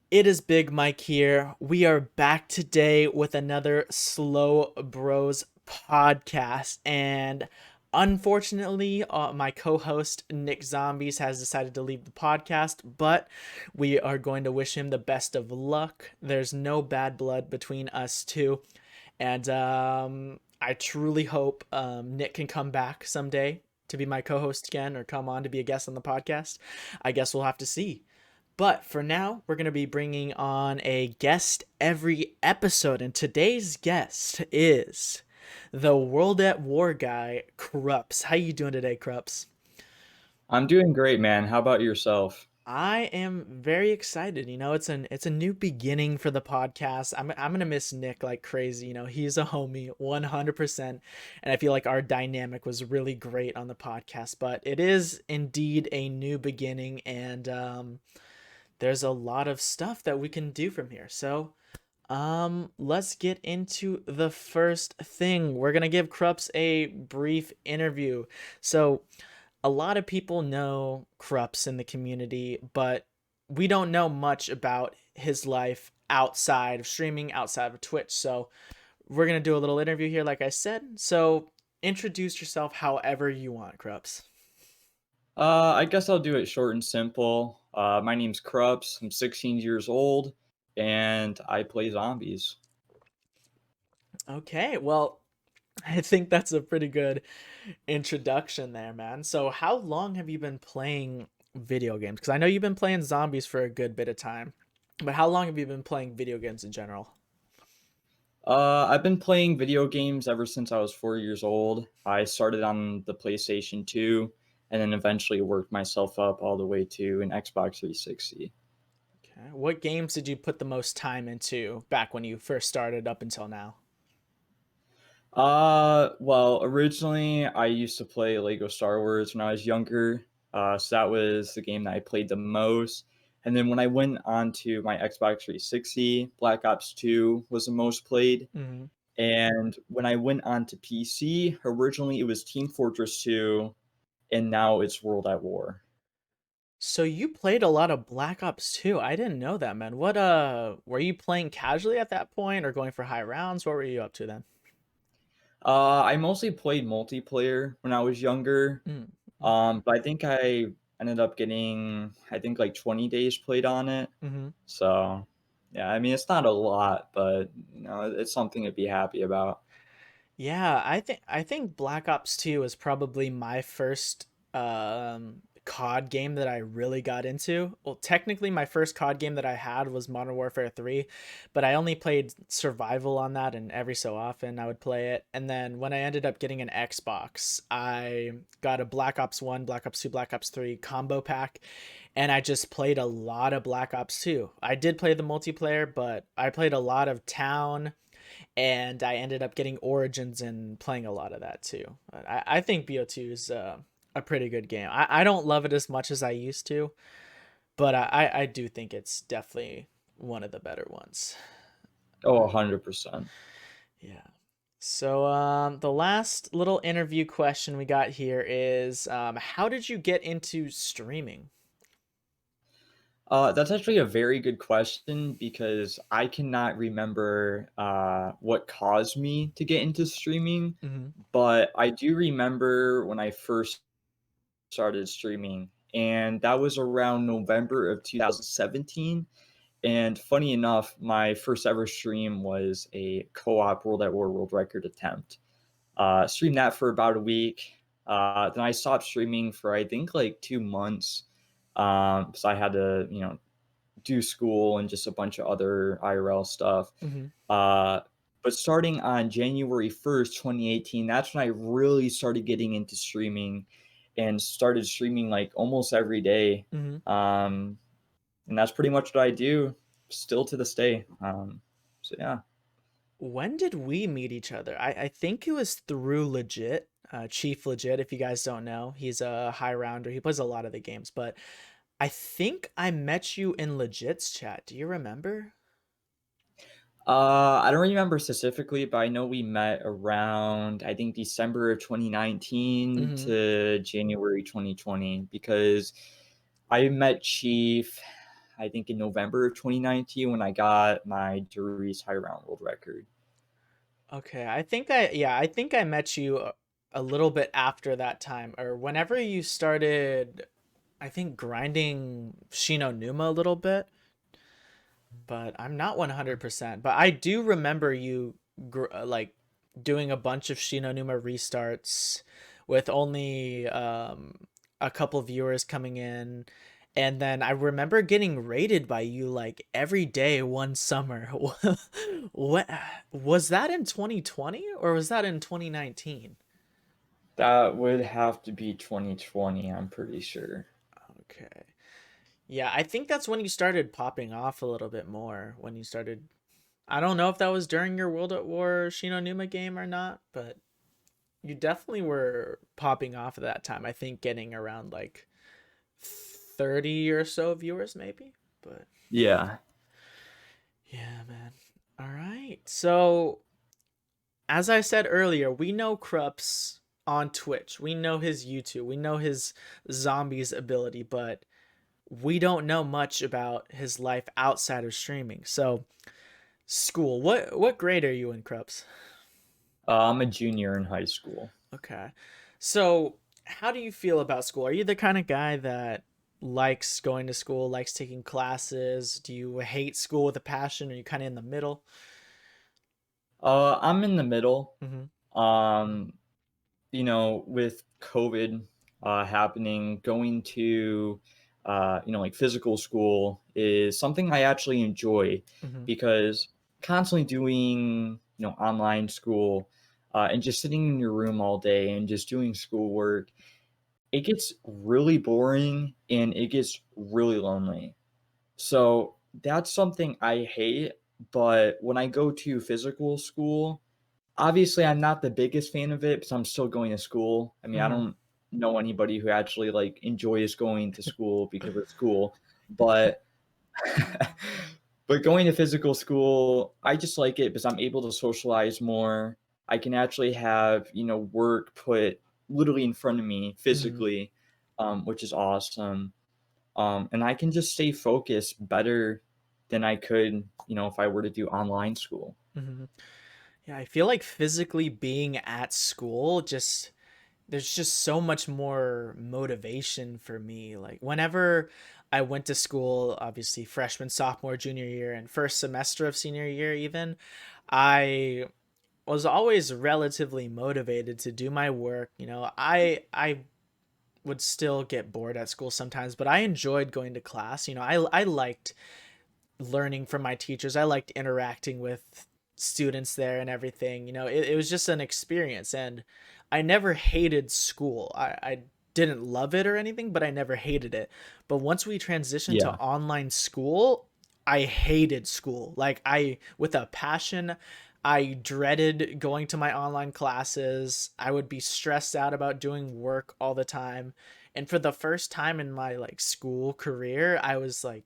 It is Big Mike here. We are back today with another Slow Bros podcast. And unfortunately, my co host Nick Zombies has decided to leave the podcast, but we are going to wish him the best of luck. There's no bad blood between us two. And I truly hope Nick can come back someday to be my co host again or come on to be a guest on the podcast. I guess we'll have to see. But for now, we're going to be bringing on a guest every episode. And today's guest is the World at War guy, Cruppz. How you doing today, Cruppz? I'm doing great, man. How about yourself? I am very excited. It's a new beginning for the podcast. I'm gonna miss Nick like crazy. He's a homie, 100%, and I feel like our dynamic was really great on the podcast. But it is indeed a new beginning, and there's a lot of stuff that we can do from here. So, let's get into the first thing. We're gonna give Cruppz a brief interview. So, a lot of people know Cruppz in the community, but we don't know much about his life outside of streaming, outside of Twitch. So, we're gonna do a little interview here, like I said. So, introduce yourself however you want, Cruppz. I guess I'll do it short and simple. My name's Cruppz. I'm 16 years old, and I play zombies. Okay, well, I think that's a pretty good introduction there, man. So, how long have you been playing video games? Because I know you've been playing zombies for a good bit of time, but how long have you been playing video games in general? I've been playing video games ever since I was 4 years old. I started on the PlayStation 2, and then eventually worked myself up all the way to an Xbox 360. Okay. What games did you put the most time into back when you first started up until now? Well, originally I used to play Lego Star Wars when I was younger. So that was the game that I played the most. And then when I went on to my Xbox 360, Black Ops 2 was the most played. Hmm. And when I went on to PC, originally it was Team Fortress 2, and now it's World at War. So you played a lot of Black Ops 2. I didn't know that, man. What were you playing casually at that point or going for high rounds? What were you up to then? I mostly played multiplayer when I was younger. Mm, okay. But I think I ended up getting, I think, like 20 days played on it. Hmm. So, yeah, I mean, it's not a lot, but it's something to be happy about. Yeah, I think Black Ops 2 was probably my first COD game that I really got into. Well, technically my first COD game that I had was Modern Warfare 3, but I only played survival on that and every so often I would play it. And then when I ended up getting an Xbox, I got a Black Ops 1, Black Ops 2, Black Ops 3 combo pack and I just played a lot of Black Ops 2. I did play the multiplayer, but I played a lot of Town and I ended up getting Origins and playing a lot of that too. But I think BO2 is a pretty good game. I don't love it as much as I used to, but I do think it's definitely one of the better ones. Oh, 100%. Yeah. So the last little interview question we got here is how did you get into streaming? That's actually a very good question because I cannot remember what caused me to get into streaming, Hmm. but I do remember when I first started streaming, and that was around November of 2017. And funny enough, my first ever stream was a co-op World at War world record attempt. Streamed that for about a week. Then I stopped streaming for I think like 2 months because I had to, do school and just a bunch of other IRL stuff. Hmm. Uh, but starting on January 1st, 2018, that's when I really started getting into streaming and started streaming like almost every day. Hmm. Um, and that's pretty much what I do still to this day. So yeah. When did we meet each other? I think it was through Legit, Chief Legit. If you guys don't know, he's a high rounder. He plays a lot of the games, but I think I met you in Legit's chat. Do you remember? I don't remember specifically, but I know we met around I think December of 2019 Hmm. to January 2020 because I met Chief. I think in November of 2019 when I got my Duri's high round world record. Okay, I think I met you a little bit after that time, or whenever you started, I think grinding Shino Numa a little bit, but I'm not 100%. But I do remember you like doing a bunch of Shino Numa restarts with only a couple viewers coming in. And then I remember getting raided by you like every day one summer. What was that in 2020 or was that in 2019? That would have to be 2020, I'm pretty sure. Okay. Yeah, I think that's when you started popping off a little bit more. When you started, I don't know if that was during your World at War Shino Numa game or not, but you definitely were popping off at that time. I think getting around like 30 or so viewers maybe. But Yeah. yeah, man. All right. So, as I said earlier, we know Cruppz on Twitch. We know his YouTube. We know his zombies ability, but we don't know much about his life outside of streaming. So, school. What grade are you in, Cruppz? I'm a junior in high school. Okay. So, how do you feel about school? Are you the kind of guy that likes going to school, likes taking classes? Do you hate school with a passion? Are you kind of in the middle? I'm in the middle. Mm-hmm. Um, with COVID happening, going to like physical school is something I actually enjoy Mm-hmm. because constantly doing online school and just sitting in your room all day and just doing schoolwork, it gets really boring and it gets really lonely. So that's something I hate. But when I go to physical school, obviously, I'm not the biggest fan of it because I'm still going to school. I mean, I Mm-hmm. don't know anybody who actually, like, enjoys going to school because of school, but but going to physical school, I just like it because I'm able to socialize more. I can actually have, work put literally in front of me Mm-hmm. physically, which is awesome. And I can just stay focused better than I could, if I were to do online school. Mm-hmm. Yeah, I feel like physically being at school just there's just so much more motivation for me. Like whenever I went to school, obviously freshman, sophomore, junior year, and first semester of senior year, even, I was always relatively motivated to do my work. I would still get bored at school sometimes, but I enjoyed going to class. I liked learning from my teachers. I liked interacting with students there and everything. It was just an experience, and I never hated school. I didn't love it or anything, but I never hated it. But once we transitioned to Yeah. online school, I hated school. Like with a passion, I dreaded going to my online classes. I would be stressed out about doing work all the time. And for the first time in my like school career, I was like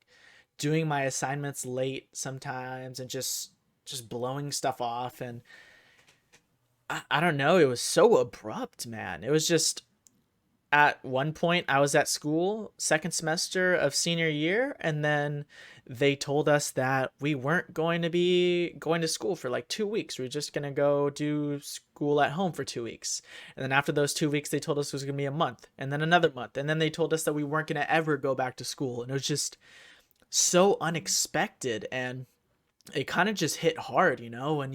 doing my assignments late sometimes and just blowing stuff off. And I don't know, it was so abrupt, man. It was just at one point I was at school second semester of senior year, and then they told us that we weren't going to be going to school for like 2 weeks. We are just going to go do school at home for 2 weeks, and then after those 2 weeks they told us it was going to be a month, and then another month, and then they told us that we weren't going to ever go back to school. And it was just so unexpected, and it kind of just hit hard, when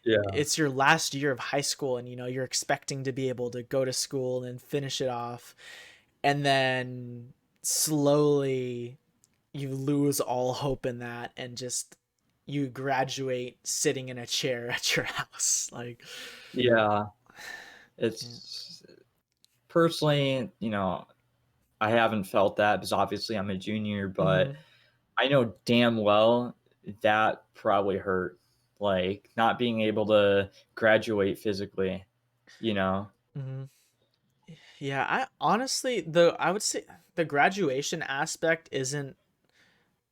Yeah. it's your last year of high school, and you're expecting to be able to go to school and finish it off, and then slowly you lose all hope in that, and just you graduate sitting in a chair at your house, like. Yeah. Yeah. It's personally, I haven't felt that because obviously I'm a junior, but Mm-hmm. I know damn well that probably hurt. Like not being able to graduate physically, you know? Mm-hmm. Yeah, I would say the graduation aspect isn't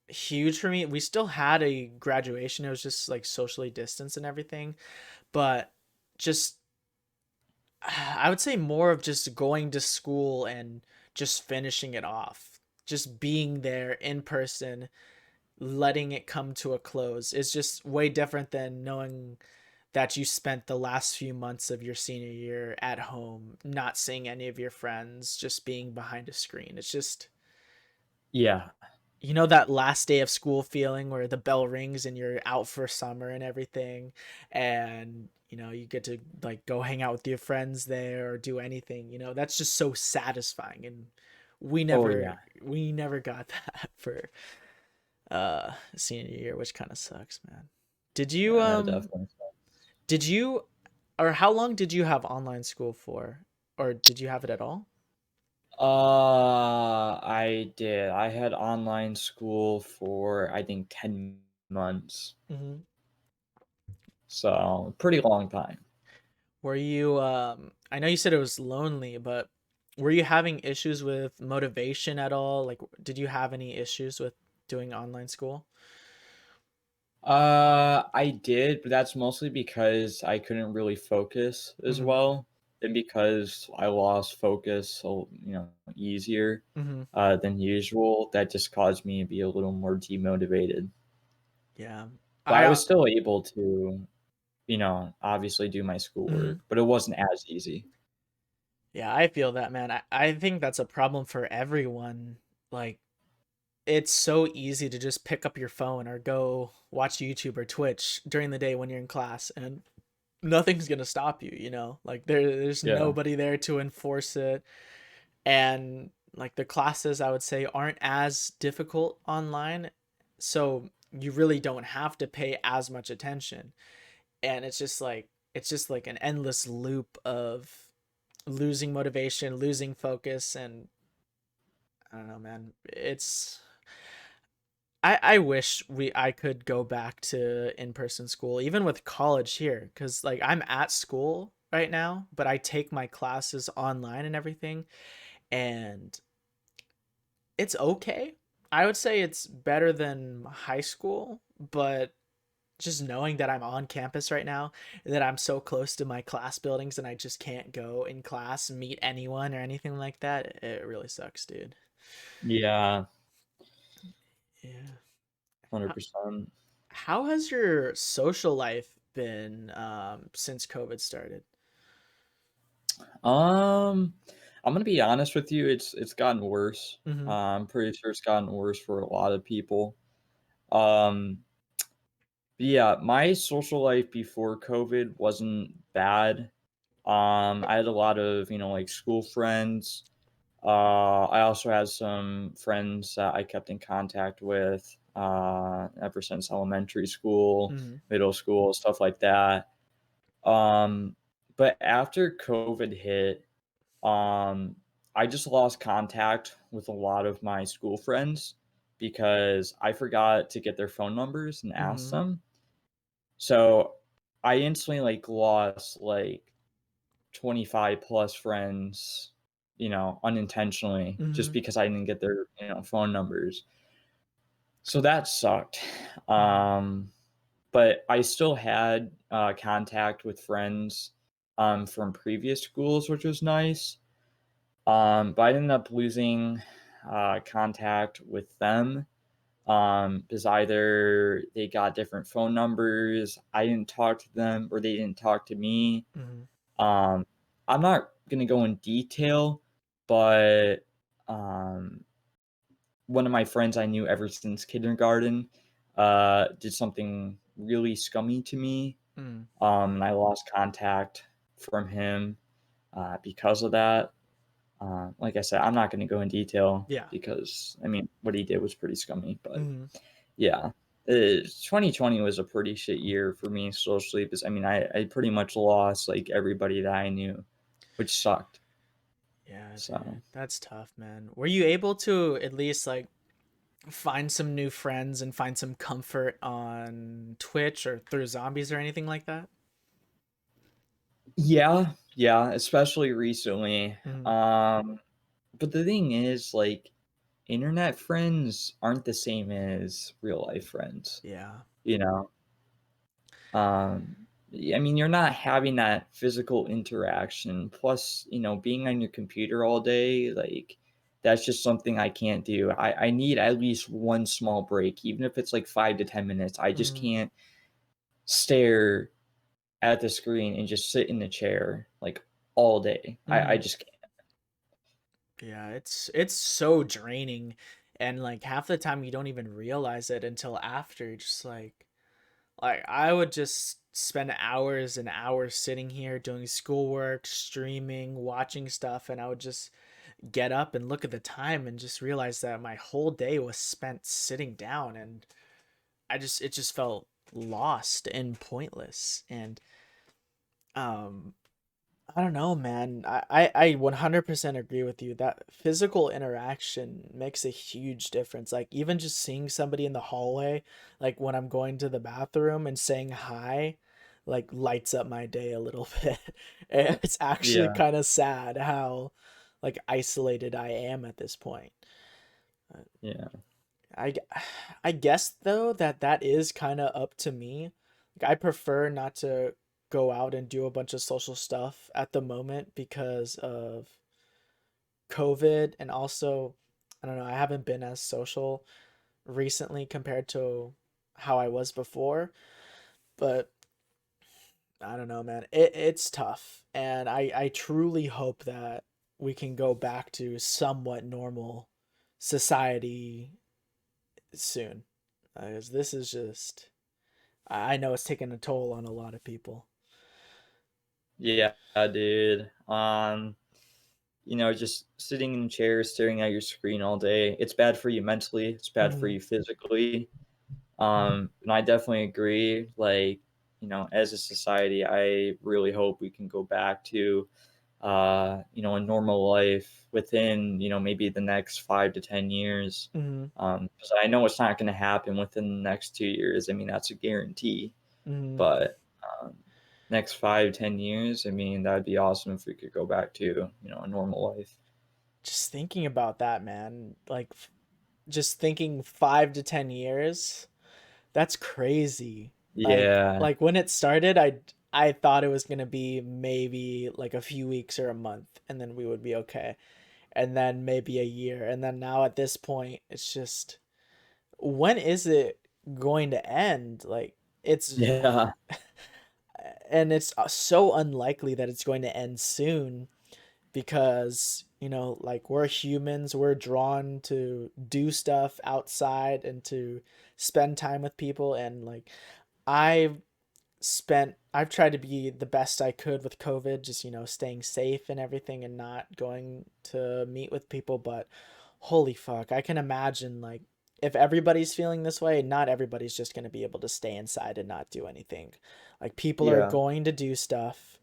huge for me. We still had a graduation. It was just like socially distanced and everything, but just I would say more of just going to school and just finishing it off. just being there in person, letting it come to a close is just way different than knowing that you spent the last few months of your senior year at home, not seeing any of your friends, just being behind a screen. It's just, Yeah. you know, that last day of school feeling where the bell rings and you're out for summer and everything, and you know, you get to like go hang out with your friends there or do anything, you know, that's just so satisfying. And we Oh, never yeah. we never got that for senior year, which kind of sucks, man. Did you Yeah, that definitely sucks. did you or how long did you have online school for, or did you have it at all? I did. I had online school for, I think, 10 months, Mm-hmm. so pretty long time. Were you I know you said it was lonely, but were you having issues with motivation at all? Like did you have any issues with doing online school? I did, but that's mostly because I couldn't really focus as Mhm. well, and because I lost focus so, easier, Mhm. than usual, that just caused me to be a little more demotivated. Yeah. But I I was still able to, obviously do my Mhm. schoolwork, but it wasn't as easy. Yeah, I feel that, man. I think that's a problem for everyone. Like it's so easy to just pick up your phone or go watch YouTube or Twitch during the day when you're in class, and nothing's gonna stop you, you know? Like there's Yeah. nobody there to enforce it. And like the classes I would say aren't as difficult online, so you really don't have to pay as much attention. And it's just like an endless loop of losing motivation, losing focus, and I don't know, man. It's I wish I could go back to in-person school even with college here, cuz like I'm at school right now, but I take my classes online and everything, and it's okay. I would say it's better than high school, but just knowing that I'm on campus right now, that I'm so close to my class buildings and I just can't go in class, meet anyone or anything like that, it really sucks, dude. Yeah, Yeah. How, 100%. how has your social life been since COVID started? Um, I'm gonna be honest with you, it's gotten worse. Mm-hmm. I'm pretty sure it's gotten worse for a lot of people. Um, but yeah, my social life before COVID wasn't bad. I had a lot of, like, school friends. I also had some friends that I kept in contact with, ever since elementary school, Mm-hmm. middle school, stuff like that. Um, but after COVID hit, um, I just lost contact with a lot of my school friends because I forgot to get their phone numbers and ask Mm-hmm. them. So I instantly like lost like 25 plus friends, unintentionally just Mm-hmm. because I didn't get their, phone numbers. So that sucked. Mm-hmm. Um, but I still had contact with friends from previous schools, which was nice. But I ended up losing contact with them because either they got different phone numbers, I didn't talk to them, or they didn't talk to me. Mm-hmm. Um, I'm not gonna go in detail, but um, one of my friends I knew ever since kindergarten did something really scummy to me. Mm-hmm. And I lost contact from him because of that. Like I said, I'm not going to go in detail Yeah. because I mean what he did was pretty scummy. But Mm-hmm. yeah, 2020 was a pretty shit year for me socially because I mean I pretty much lost like everybody that I knew, which sucked. Yeah, So dude. That's tough, man. Were you able to at least like find some new friends and find some comfort on Twitch or through zombies or anything like that? yeah, yeah, especially recently. Mm-hmm. But the thing is, like, internet friends aren't the same as real life friends, Yeah. you know? I mean, you're not having that physical interaction. Plus, being on your computer all day, like, that's just something I can't do. I need at least one small break, even if it's like 5 to 10 minutes. I just Mm, can't stare at the screen and just sit in the chair, like, all day. I mm. just can't. Yeah, it's so draining, and like half the time you don't even realize it until after. You're just like I would just spend hours and hours sitting here doing schoolwork, streaming, watching stuff, and I would just get up and look at the time and just realize that my whole day was spent sitting down, and it just felt lost and pointless. And um I don't know, man. I 100% agree with you that physical interaction makes a huge difference. Like, even just seeing somebody in the hallway, like when I'm going to the bathroom and saying hi, like lights up my day a little bit. And it's actually Yeah, kind of sad how like isolated I am at this point. Uh, yeah. I, g- I guess though that that is kind of up to me. Like, I prefer not to go out and do a bunch of social stuff at the moment because of COVID, and also I don't know, I haven't been as social recently compared to how I was before, but I don't know, man. It's tough, and I truly hope that we can go back to somewhat normal society soon. Because this is just I know it's taking a toll on a lot of people. Yeah, dude. Just sitting in chairs, staring at your screen all day, it's bad for you mentally, it's bad for Hmm. you physically. And I definitely agree. Like, as a society, I really hope we can go back to, a normal life within, maybe the next 5 to 10 years. Hmm. Because I know it's not going to happen within the next 2 years. I mean, that's a guarantee. Hmm. But next 5, 10 years, I mean, that'd be awesome if we could go back to, a normal life. Just thinking about that, man. Like, just thinking 5 to 10 years. That's crazy. Yeah. Like when it started, I thought it was gonna be maybe like a few weeks or a month, and then we would be okay, and then maybe a year, and then now at this point, it's just when is it going to end? Like it's Yeah. and it's so unlikely that it's going to end soon because like we're humans, we're drawn to do stuff outside and to spend time with people, and like I've I've tried to be the best I could with COVID, just staying safe and everything and not going to meet with people, but holy fuck, I can imagine like if everybody's feeling this way, not everybody's just going to be able to stay inside and not do anything. Like people are Yeah. going to do stuff,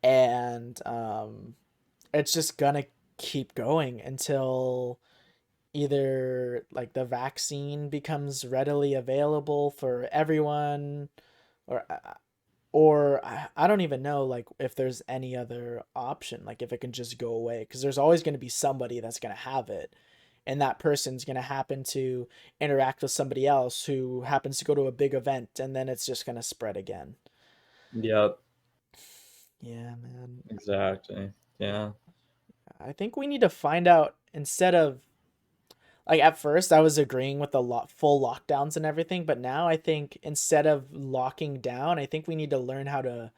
and it's just gonna keep going until either like the vaccine becomes readily available for everyone, or I don't even know like if there's any other option, like if it can just go away, because there's always going to be somebody that's going to have it, and that person's going to happen to interact with somebody else who happens to go to a big event, and then it's just going to spread again. Yep. Yeah, man. Exactly. Yeah. I think we need to find out, instead of like at first I was agreeing with the full lockdowns and everything, but now I think instead of locking down, I think we need to learn how to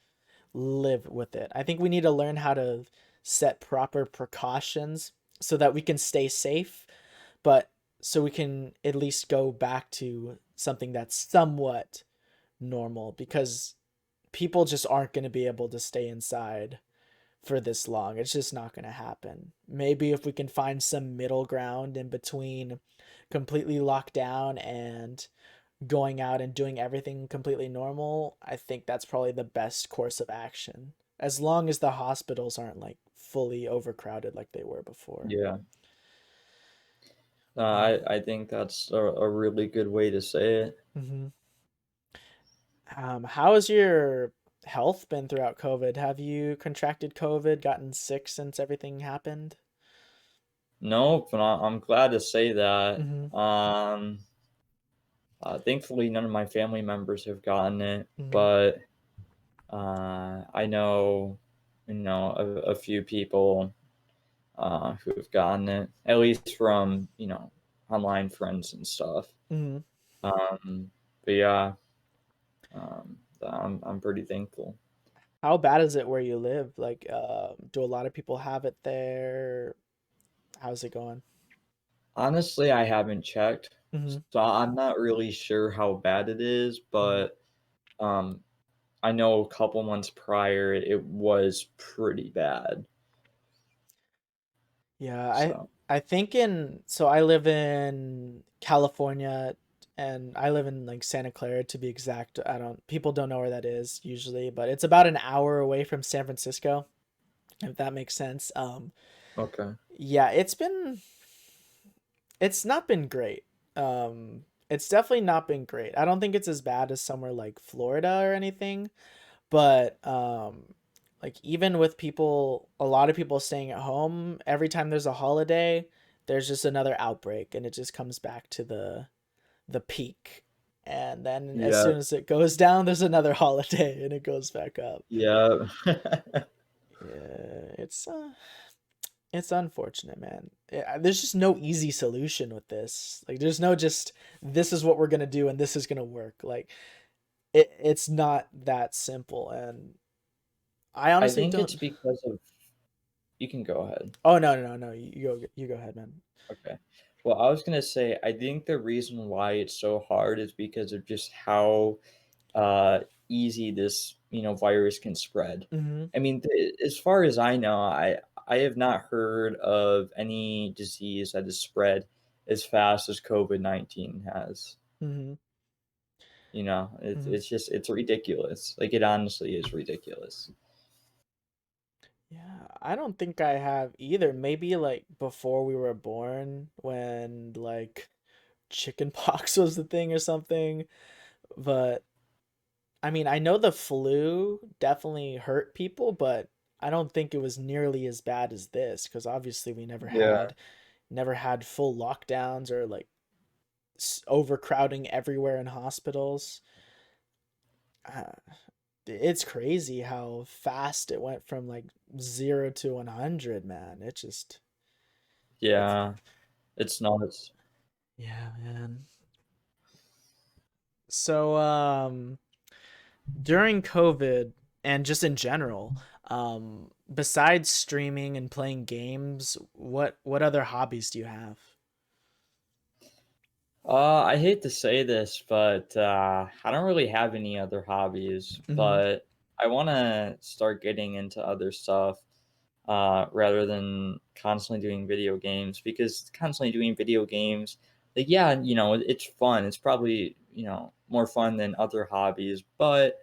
live with it. I think we need to learn how to set proper precautions so that we can stay safe, but so we can at least go back to something that's somewhat normal, because people just aren't going to be able to stay inside for this long. It's just not going to happen. Maybe if we can find some middle ground in between completely locked down and going out and doing everything completely normal, I think that's probably the best course of action. As long as the hospitals aren't like fully overcrowded like they were before. Yeah. Yeah. I think that's a really good way to say it. Hmm. How has your health been throughout COVID? Have you contracted COVID, gotten sick since everything happened? No, but I'm glad to say that. Hmm. Thankfully, none of my family members have gotten it, Hmm. but I know, a few people who have gotten it, at least from online friends and stuff. Hmm. But yeah, I'm pretty thankful. How bad is it where you live? Like, do a lot of people have it there? How's it going? Honestly, I haven't checked, Hmm. so I'm not really sure how bad it is, Hmm. but um, I know a couple months prior it was pretty bad. Yeah, So I think in so I live in California and I live in like Santa Clara to be exact. I don't People don't know where that is usually, but it's about an hour away from San Francisco, if that makes sense. okay, Yeah, it's not been great. It's definitely not been great. I don't think it's as bad as somewhere like Florida or anything, but like even with a lot of people staying at home, every time there's a holiday, there's just another outbreak and it just comes back to the peak. And then as yeah, soon as it goes down, there's another holiday and it goes back up. yeah, Yeah, it's unfortunate, man. There's just no easy solution with this. Like there's no just this is what we're going to do and this is going to work. Like it's not that simple and I I honestly think it's don't. because of. You can go ahead. Oh no, no, no, no. You go ahead, man. Okay. Well, I was gonna say, I think the reason why it's so hard is because of just how easy this virus can spread. Mhm. I mean, as far as I know, I have not heard of any disease that has spread as fast as COVID-19 has. Mhm. It's Mhm. it's just it's ridiculous. Like it honestly is ridiculous. Yeah, I don't think I have either. Maybe like before we were born when like chicken pox was the thing or something, but I mean, I know the flu definitely hurt people, but I don't think it was nearly as bad as this because obviously we Yeah. never had full lockdowns or like overcrowding everywhere in hospitals. Uh, it's crazy how fast it went from like 0 to 100, man. It's Yeah. It's nuts. Yeah, man. So during COVID and just in general, besides streaming and playing games, what other hobbies do you have? I hate to say this, but I don't really have any other hobbies, Mhm. but I want to start getting into other stuff rather than constantly doing video games because constantly doing video games, like, yeah, it's fun. It's probably, more fun than other hobbies, but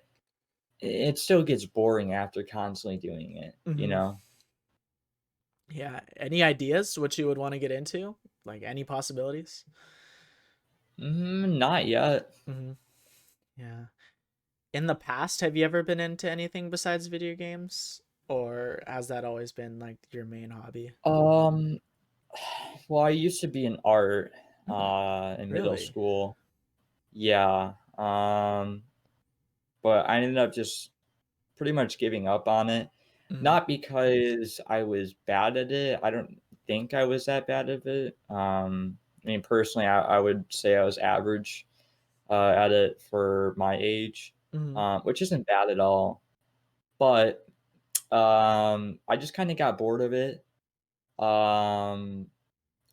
it still gets boring after constantly doing it, you Mhm. know? Yeah, any ideas what you would want to get into? Like any possibilities? Not yet. Mhm. Yeah. In the past, have you ever been into anything besides video games? Or has that always been like your main hobby? Um, well, I used to be in art Hmm, in middle really? school. Yeah. But I ended up just pretty much giving up on it. Mm, Not because I was bad at it. I don't think I was that bad of it. I mean, personally, I would say I was average at it for my age, mhm, which isn't bad at all. But I just kind of got bored of it. Um,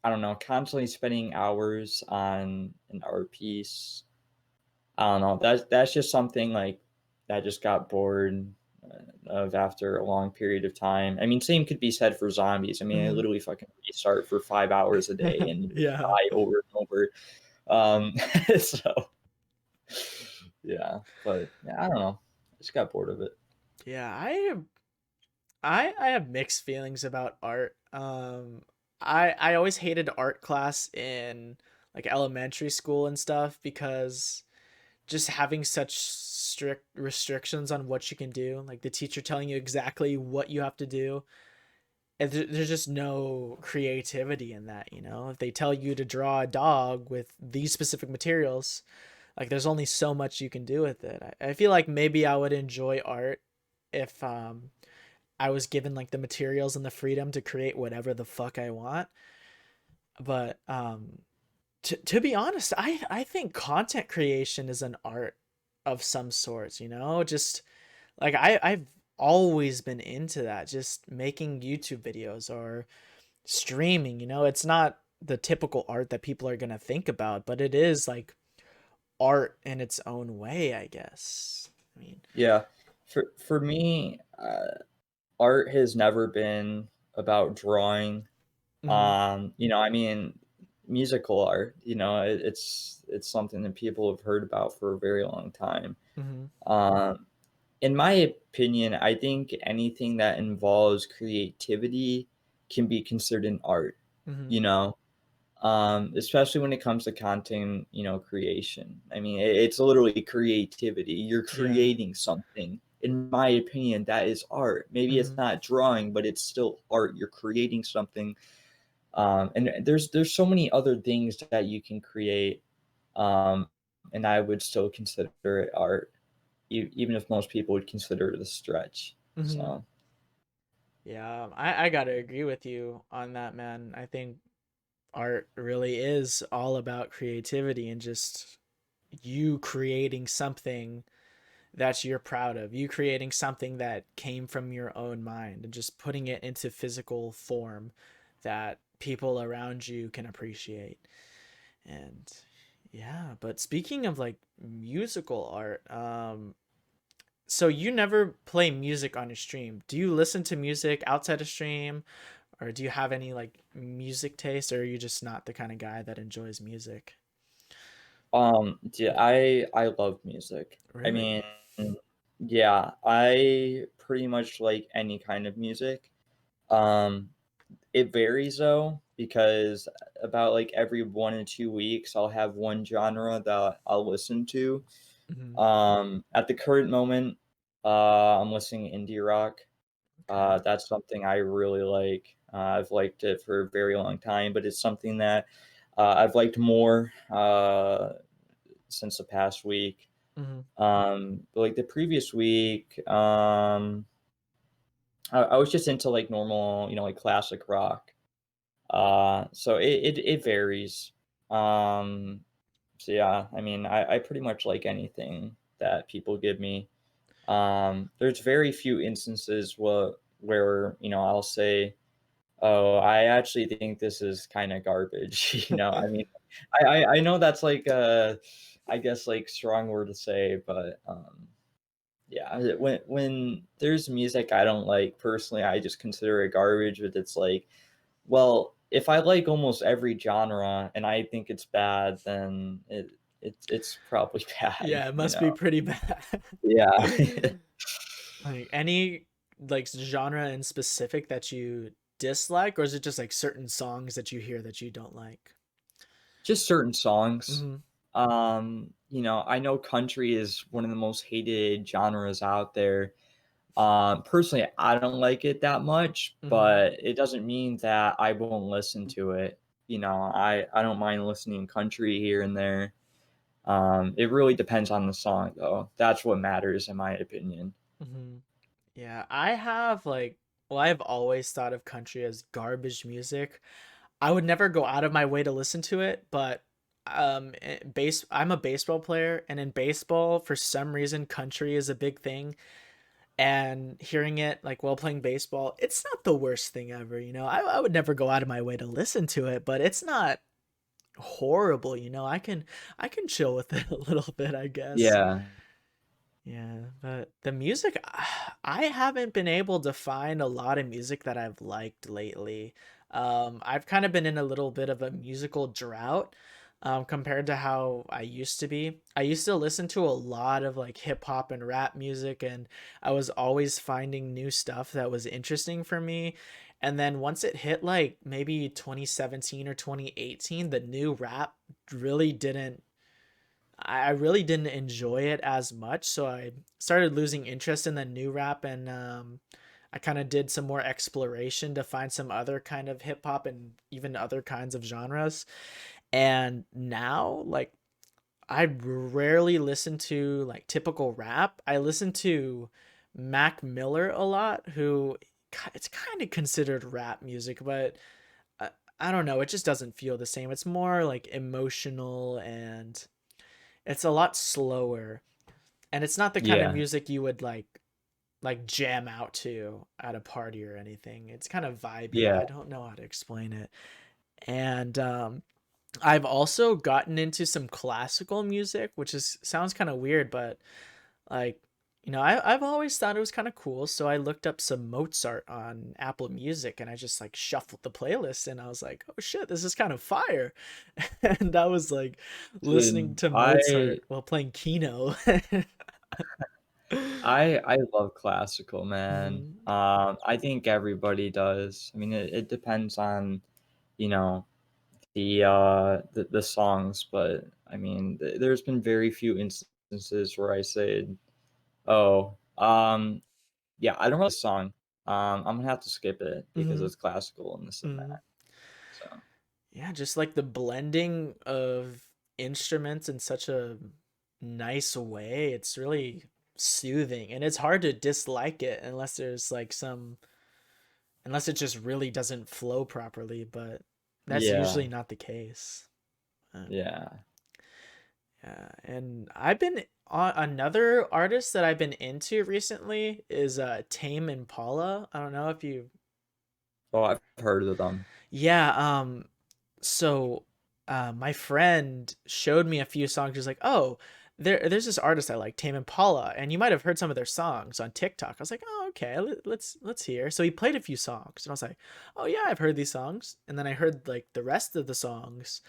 I don't know, constantly spending hours on an art piece. I don't know. That's just something like that just got bored of after a long period of time. I mean, same could be said for zombies. I mean, I mhm. literally fucking restart for 5 hours a day and Yeah. die over and over. Um, so yeah, but yeah, I don't know. I just got bored of it. Yeah, I have mixed feelings about art. I always hated art class in like elementary school and stuff because just having such strict restrictions on what you can do, like the teacher telling you exactly what you have to do, and there's just no creativity in that, you know? If they tell you to draw a dog with these specific materials, like there's only so much you can do with it. I feel like maybe I would enjoy art if I was given like the materials and the freedom to create whatever the fuck I want. But to be honest, I think content creation is an art of some sorts, you know? Just like I've always been into that, just making YouTube videos or streaming, you know? It's not the typical art that people are going to think about, but it is like art in its own way, I guess. I mean, Yeah. For me, art has never been about drawing. mhm, I mean, musical art, it's something that people have heard about for a very long time. mhm, Um, in my opinion, I think anything that involves creativity can be considered an art, mhm. you know? Especially when it comes to content, creation. I mean, it's literally creativity. You're Yeah. creating something. In my opinion, that is art. Maybe it's Mhm, not drawing, but it's still art. You're creating something. And there's so many other things that you can create, um, and I would still consider it art, even if most people would consider it a stretch. mhm. So Yeah, I gotta agree with you on that, man. I think art really is all about creativity and just you creating something that you're proud of, you creating something that came from your own mind and just putting it into physical form that people around you can appreciate. And yeah, but speaking of like musical art, so you never play music on your stream. Do you listen to music outside of stream, or do you have any like music taste, or are you just not the kind of guy that enjoys music? yeah, I love music. I Really? mean, yeah, I pretty much like any kind of music. Um, it varies though, because about like every 1 to 2 weeks, I'll have one genre that I'll listen to. Hmm. At the current moment, I'm listening to indie rock. Okay. That's something I really like. I've liked it for a very long time, but it's something that I've liked more since the past week. Hmm. But like the previous week, I was just into like normal, like classic rock. So it varies. Um, so yeah, I mean, I pretty much like anything that people give me. There's very few instances where I'll say, "Oh, I actually think this is kind of garbage." I mean, I know that's like I guess like strong word to say, but yeah, when there's music I don't like personally, I just consider it garbage. But it's like, well, if I like almost every genre and I think it's bad, then it's probably bad, Yeah, it must be pretty bad. Yeah. Like any like genre in specific that you dislike, or is it just like certain songs that you hear that you don't like? Just certain songs. Hmm. I know country is one of the most hated genres out there. Personally, I don't like it that much, Hmm. but it doesn't mean that I won't listen to it. I don't mind listening country here and there. It really depends on the song, though. That's what matters, in my opinion. Hmm. Yeah, I have like, well, I've always thought of country as garbage music. I would never go out of my way to listen to it, but I'm a baseball player, and in baseball, for some reason, country is a big thing. And hearing it like while playing baseball, it's not the worst thing ever, you know. I would never go out of my way to listen to it, but it's not horrible, you know. I can chill with it a little bit, I guess. Yeah. Yeah, but the music, I haven't been able to find a lot of music that I've liked lately. I've kind of been in a little bit of a musical drought, compared to how I used to be. I used to listen to a lot of like hip hop and rap music, and I was always finding new stuff that was interesting for me. And then once it hit like maybe 2017 or 2018, the new rap really didn't I really didn't enjoy it as much, so I started losing interest in the new rap, and I kind of did some more exploration to find some other kind of hip hop and even other kinds of genres. And now, like, I rarely listen to like typical rap. I listen to Mac Miller a lot, who it's kind of considered rap music, but I, I don't know, it just doesn't feel the same. It's more like emotional and it's a lot slower. And it's not the kind of Yeah, music you would like jam out to at a party or anything. It's kind of vibey. yeah. I don't know how to explain it. And I've also gotten into some classical music, which is sounds kind of weird, but like, I've always thought it was kind of cool. So I looked up some Mozart on Apple Music and I just like shuffled the playlist and I was like, oh shit, this is kind of fire. And I was like listening Dude, to I Mozart while playing Kino. I love classical, man. Mhm. I think everybody does. I mean, it depends on, you know, the songs, but I mean, there's been very few instances where I said, "Oh, yeah, I don't really song. I'm gonna have to skip it because Mhm. it's classical and this and Mhm. that." So, Yeah, just like the blending of instruments in such a nice way. It's really soothing and it's hard to dislike it unless there's like unless it just really doesn't flow properly, but that's yeah, usually not the case. yeah. Yeah, and I've been on another artist that I've been into recently is Tame Impala. I don't know if you. Oh, I've heard of them. Yeah, so my friend showed me a few songs. He's like, "Oh, there's this artist I like, Tame Impala, and you might have heard some of their songs on TikTok." I was like, "Oh, okay, let's hear." So he played a few songs, and I was like, "Oh yeah, I've heard these songs." And then I heard like the rest of the songs,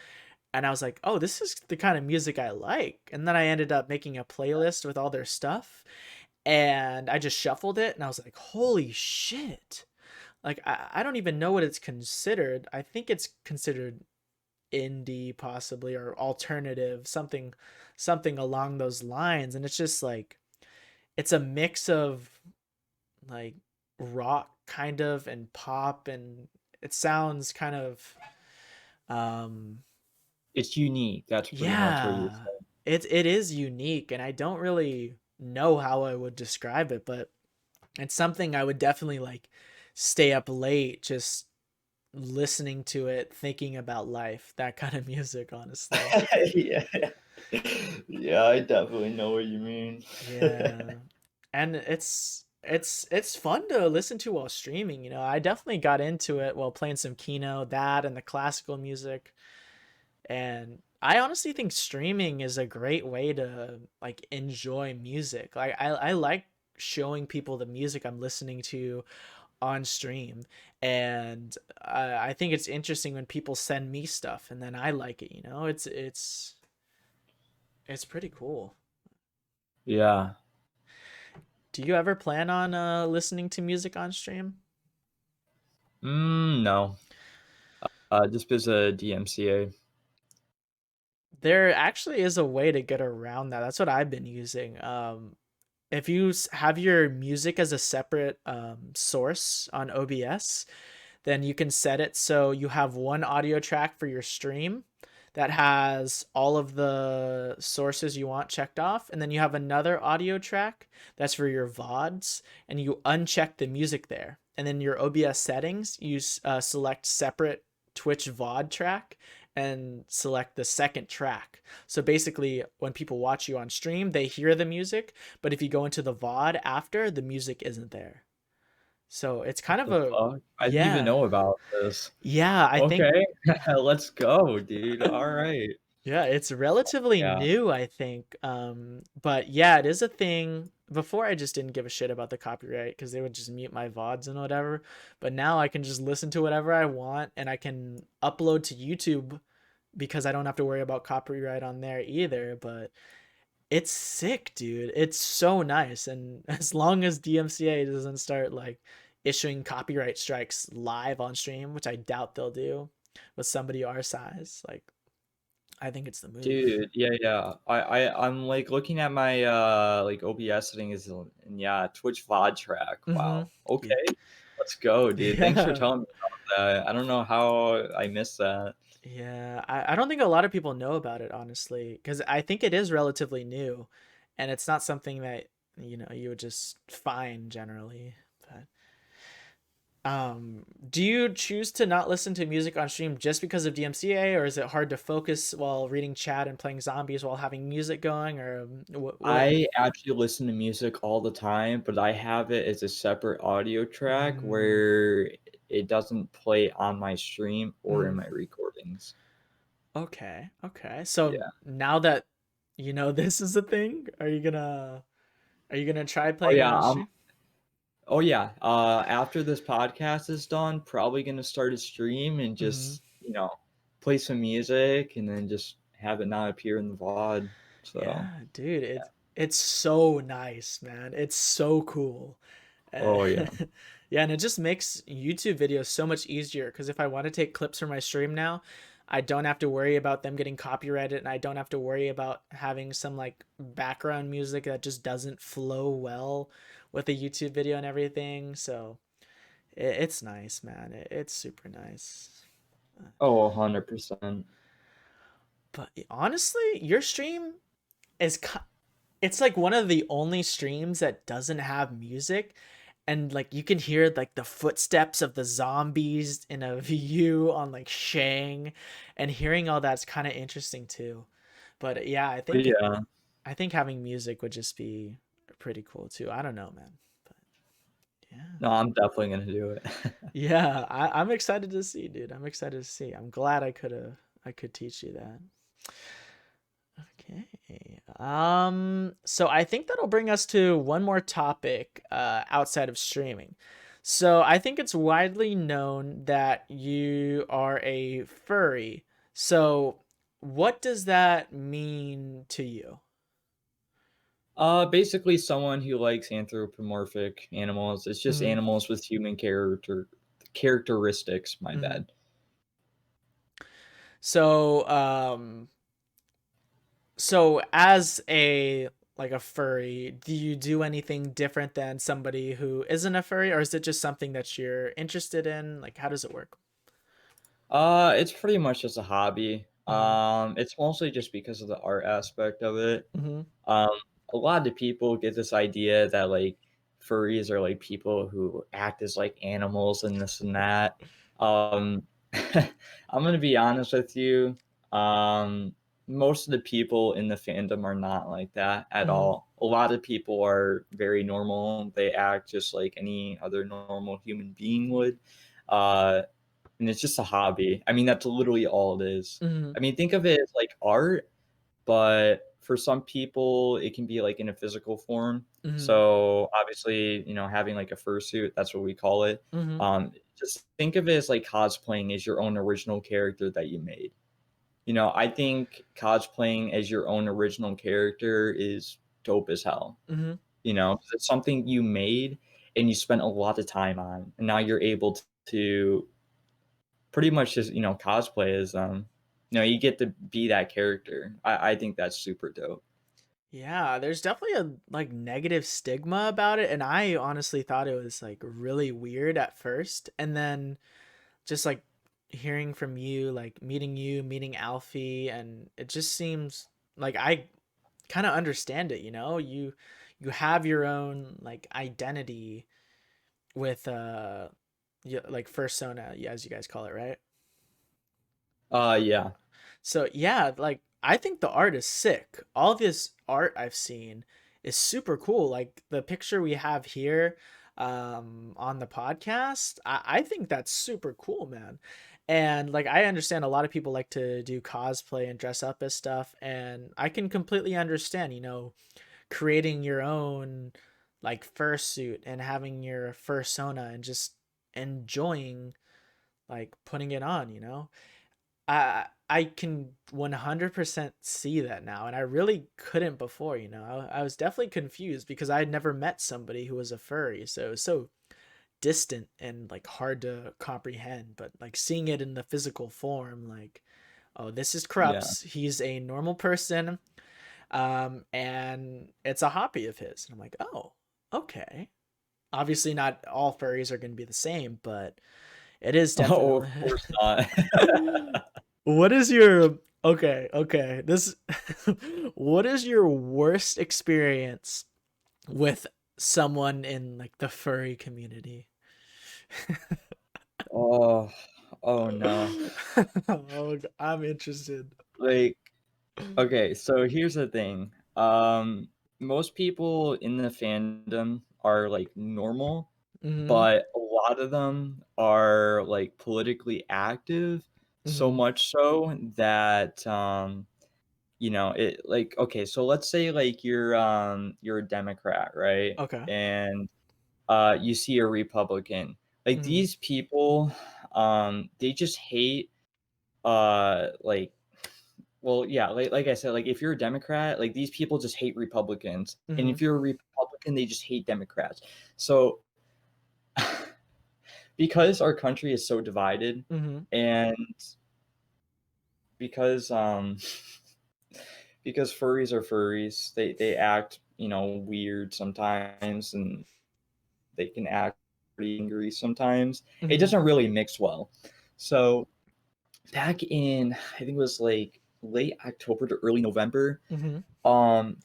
and I was like, "Oh, this is the kind of music I like." And then I ended up making a playlist with all their stuff, and I just shuffled it, and I was like, "Holy shit!" Like I don't even know what it's considered. I think it's considered indie possibly or alternative, something along those lines. And it's just like it's a mix of like rock kind of and pop, and it sounds kind of um It's unique. That's pretty much what you're yeah, saying. it is unique and I don't really know how I would describe it, but it's something I would definitely like stay up late just listening to it, thinking about life, that kind of music, honestly. Yeah. Yeah, I definitely know what you mean. Yeah. And it's fun to listen to while streaming, I definitely got into it while playing some Kino, that and the classical music. And I honestly think streaming is a great way to like enjoy music. Like I like showing people the music I'm listening to on stream. And I think it's interesting when people send me stuff and then I like it, it's pretty cool. Yeah. Do you ever plan on listening to music on stream? No. Just because of DMCA. There actually is a way to get around that. That's what I've been using. If you have your music as a separate source on OBS, then you can set it so you have one audio track for your stream that has all of the sources you want checked off, and then you have another audio track that's for your VODs, and you uncheck the music there. And then your OBS settings, you select separate Twitch VOD track and select the second track. So basically, when people watch you on stream, they hear the music, but if you go into the VOD after, the music isn't there. So it's What kind of the a fuck? I didn't even yeah. know about this. Yeah, I think Okay. Let's go, dude. Alright. yeah, it's relatively Yeah. new, I think. But yeah, it is a thing. Before I just didn't give a shit about the copyright because they would just mute my VODs and whatever. But now I can just listen to whatever I want and I can upload to YouTube because I don't have to worry about copyright on there either. But it's sick, dude. It's so nice. And as long as DMCA doesn't start like issuing copyright strikes live on stream, which I doubt they'll do with somebody our size, like I think it's the move. Dude, yeah, yeah. I'm, like, looking at my, like, OBS settings and yeah, Twitch VOD track. Mhm. Wow. Okay. Let's go, dude. Thanks for Yeah. telling me about that. I don't know how I missed that. Yeah. I don't think a lot of people know about it, honestly, because I think it is relatively new and it's not something that you would just fine generally. But do you choose to not listen to music on stream just because of DMCA, or is it hard to focus while reading chat and playing zombies while having music going, or what? I actually listen to music all the time, but I have it as a separate audio track Mm, where it doesn't play on my stream or in mhm. my recordings. Okay, okay. So Yeah. now that you know this is a thing, are you gonna try Oh, playing it yeah, on stream? oh, yeah, after this podcast is done, probably gonna start a stream and Hmm. just, play some music and then just have it not appear in the VOD, so, Yeah, dude, yeah. it's so nice, man. It's so cool. Uh, Oh, yeah. yeah, and it just makes YouTube videos so much easier because if I want to take clips from my stream now, I don't have to worry about them getting copyrighted, and I don't have to worry about having some like background music that just doesn't flow well with a YouTube video and everything. So it's nice, man. It's super nice. Oh, 100%. But honestly, your stream is it's like one of the only streams that doesn't have music, and like you can hear like the footsteps of the zombies in a view on like Shang, and hearing all that's kind of interesting too. But yeah, Yeah. I think having music would just be pretty cool too. I don't know, man. But yeah. No, I'm definitely gonna do it. Yeah, I'm excited to see, dude. I'm excited to see. I'm glad I could teach you that. Okay. So I think that'll bring us to one more topic outside of streaming. So I think it's widely known that you are a furry. So what does that mean to you? Basically someone who likes anthropomorphic animals. It's just Hmm. animals with human characteristics, my Hmm. bad. So so as a like a furry, do you do anything different than somebody who isn't a furry, or is it just something that you're interested in? Like how does it work? It's pretty much just a hobby. Hmm. It's mostly just because of the art aspect of it. Hmm. Um, a lot of people get this idea that like furries are like people who act as like animals and this and that. Um, I'm gonna be honest with you. Um, Most of the people in the fandom are not like that at Hmm. all. A lot of people are very normal. They act just like any other normal human being would. Uh, and it's just a hobby. I mean, that's literally all it is. Hmm. I mean, think of it as like art, but for some people, it can be like in a physical form. Hmm. So obviously, having like a fursuit, that's what we call it. Hmm. Just think of it as like cosplaying as your own original character that you made. I think cosplaying as your own original character is dope as hell. Hmm. 'Cause it's something you made and you spent a lot of time on, and now you're able to pretty much just, cosplay as, you get to be that character. I think that's super dope. Yeah, there's definitely a like negative stigma about it, and I honestly thought it was like really weird at first, and then just like hearing from you, like meeting you, meeting Alfie, and it just seems like I kind of understand it, you know? You have your own like identity with yeah, like fursona, yeah, as you guys call it, right? Yeah. So yeah, like I think the art is sick. All this art I've seen is super cool. Like the picture we have here on the podcast, I think that's super cool, man. And like I understand a lot of people like to do cosplay and dress up as stuff, and I can completely understand, creating your own like fursuit and having your fursona and just enjoying like putting it on, I can 100% see that now, and I really couldn't before. I was definitely confused because I had never met somebody who was a furry, so it was so distant and like hard to comprehend. But like seeing it in the physical form, like, oh, this is Yeah. Cruppz. He's a normal person, and it's a hobby of his. And I'm like, oh, okay. Obviously, not all furries are going to be the same, but it is Oh, of definitely. course not. What is your okay, okay. This what is your worst experience with someone in like the furry community. Oh, oh no. Oh, I'm interested. Like, okay, so here's the thing. Most people in the fandom are like normal, Mhm. but a lot of them are like politically active, so Mhm. much so that it like okay, so let's say like you're a Democrat, right? Okay. And you see a Republican. Like Mhm. these people, they just hate like well, yeah, like I said, like if you're a Democrat, like these people just hate Republicans. And Mhm. if you're a Republican, they just hate Democrats. So because our country is so divided Mhm. and because because furries are furries, they act, weird sometimes and they can act pretty angry sometimes. It Mhm. doesn't really mix well. So back in I think it was like late October to early November, Mhm.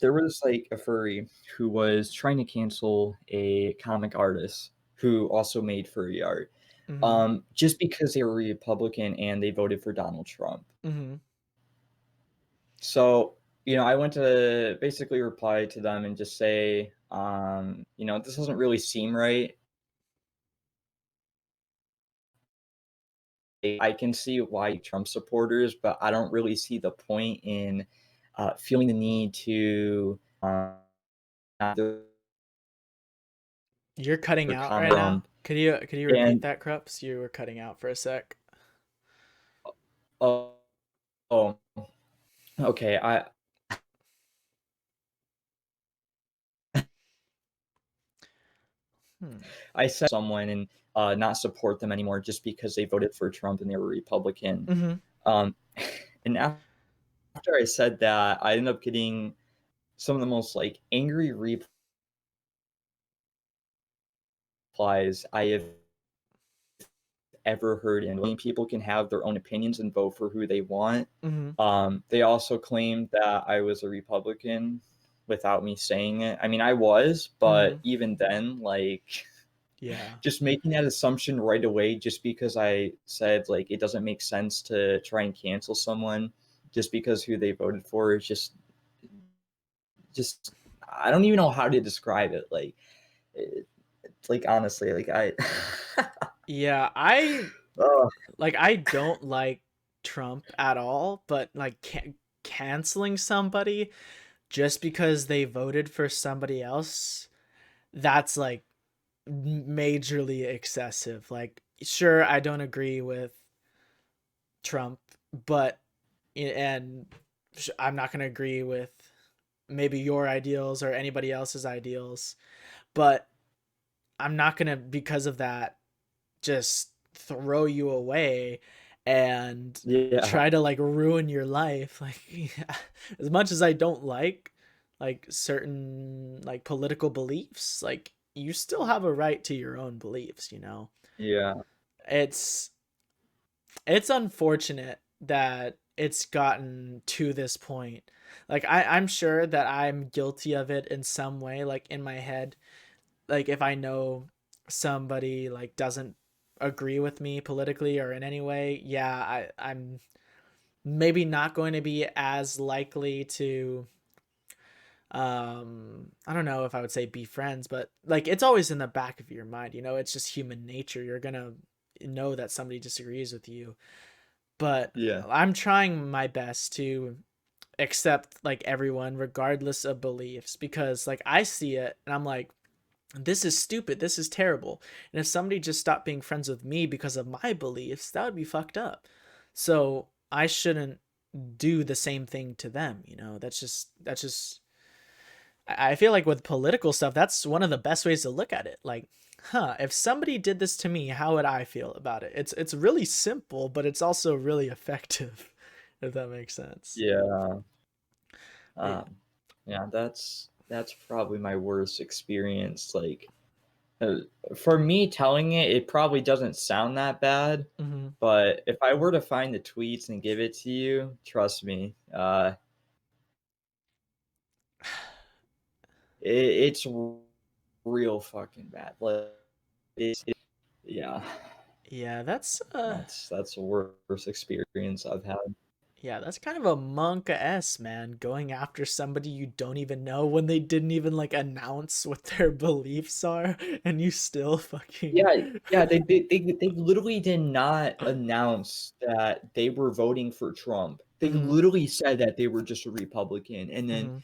there was like a furry who was trying to cancel a comic artist who also made furry art, Mhm. just because they were Republican and they voted for Donald Trump. Mhm. So, I went to basically reply to them and just say, this doesn't really seem right. I can see why Trump supporters, but I don't really see the point in feeling the need to have You're cutting their out comment right now. Trump. Could you repeat And that, Cruppz? You were cutting out for a sec. oh, oh, okay. Hmm. I said someone and not support them anymore just because they voted for Trump and they were Republican. Mhm. Um, and after I said that, I ended up getting some of the most like angry replies I have ever heard. And people can have their own opinions and vote for who they want. Mhm. They also claimed that I was a Republican without me saying it. I mean, I was, but Mhm. even then, like, Yeah. just making that assumption right away just because I said, like, it doesn't make sense to try and cancel someone just because who they voted for is just I don't even know how to describe it. Like, it, like honestly, like I, Yeah, I oh like I don't like Trump at all, but like canceling somebody just because they voted for somebody else, that's like majorly excessive. Like, sure, I don't agree with Trump, but and I'm not going to agree with maybe your ideals or anybody else's ideals, but I'm not going to, because of that, just throw you away and yeah, try to like ruin your life. Like, as much as I don't like certain like political beliefs, like you still have a right to your own beliefs, you know. yeah, It's it's unfortunate that it's gotten to this point. Like I'm sure that I'm guilty of it in some way, like in my head. Like if I know somebody like doesn't agree with me politically or in any way, yeah, I'm maybe not going to be as likely to I don't know if I would say be friends, but like it's always in the back of your mind, you know, it's just human nature. You're gonna know that somebody disagrees with you, but yeah, I'm trying my best to accept like everyone regardless of beliefs, because like I see it and I'm like, this is stupid, this is terrible, and if somebody just stopped being friends with me because of my beliefs, that would be fucked up. So I shouldn't do the same thing to them, you know. That's just I feel like with political stuff, that's one of the best ways to look at it. Like, huh, if somebody did this to me, how would I feel about it? It's really simple, but it's also really effective, if that makes sense. yeah. But yeah. Um, yeah, that's probably my worst experience. Like, uh, for me telling it, it probably doesn't sound that bad, Mhm. but if I were to find the tweets and give it to you, trust me, It's real fucking bad. Like, yeah, Yeah, that's the worst experience I've had. yeah, that's kind of a monk s, man, going after somebody you don't even know when they didn't even like announce what their beliefs are, and you still fucking. Yeah, yeah, they literally did not announce that they were voting for Trump. They Hmm. literally said that they were just a Republican, and then Hmm.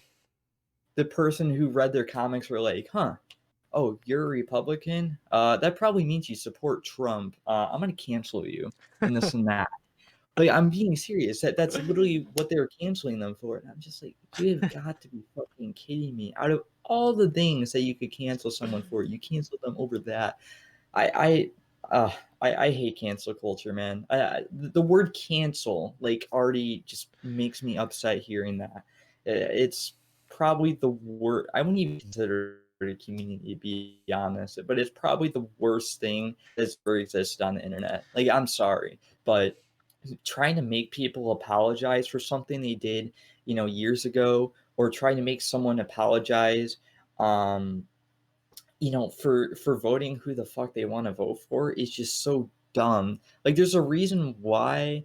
the person who read their comics were like, "Huh, oh, you're a Republican? That probably means you support Trump. I'm gonna cancel you," and this and that. Like, I'm being serious. That's literally what they were canceling them for, and I'm just like, "You have got to be fucking kidding me." Out of all the things that you could cancel someone for, you canceled them over that. I I hate cancel culture, man. The word cancel, like, already just makes me upset hearing that. It's probably the word. I wouldn't even consider it a community, to be honest, but it's probably the worst thing that's ever existed on the internet. Like, I'm sorry, but trying to make people apologize for something they did, years ago, or trying to make someone apologize, um, for voting who the fuck they want to vote for is just so dumb. Like, there's a reason why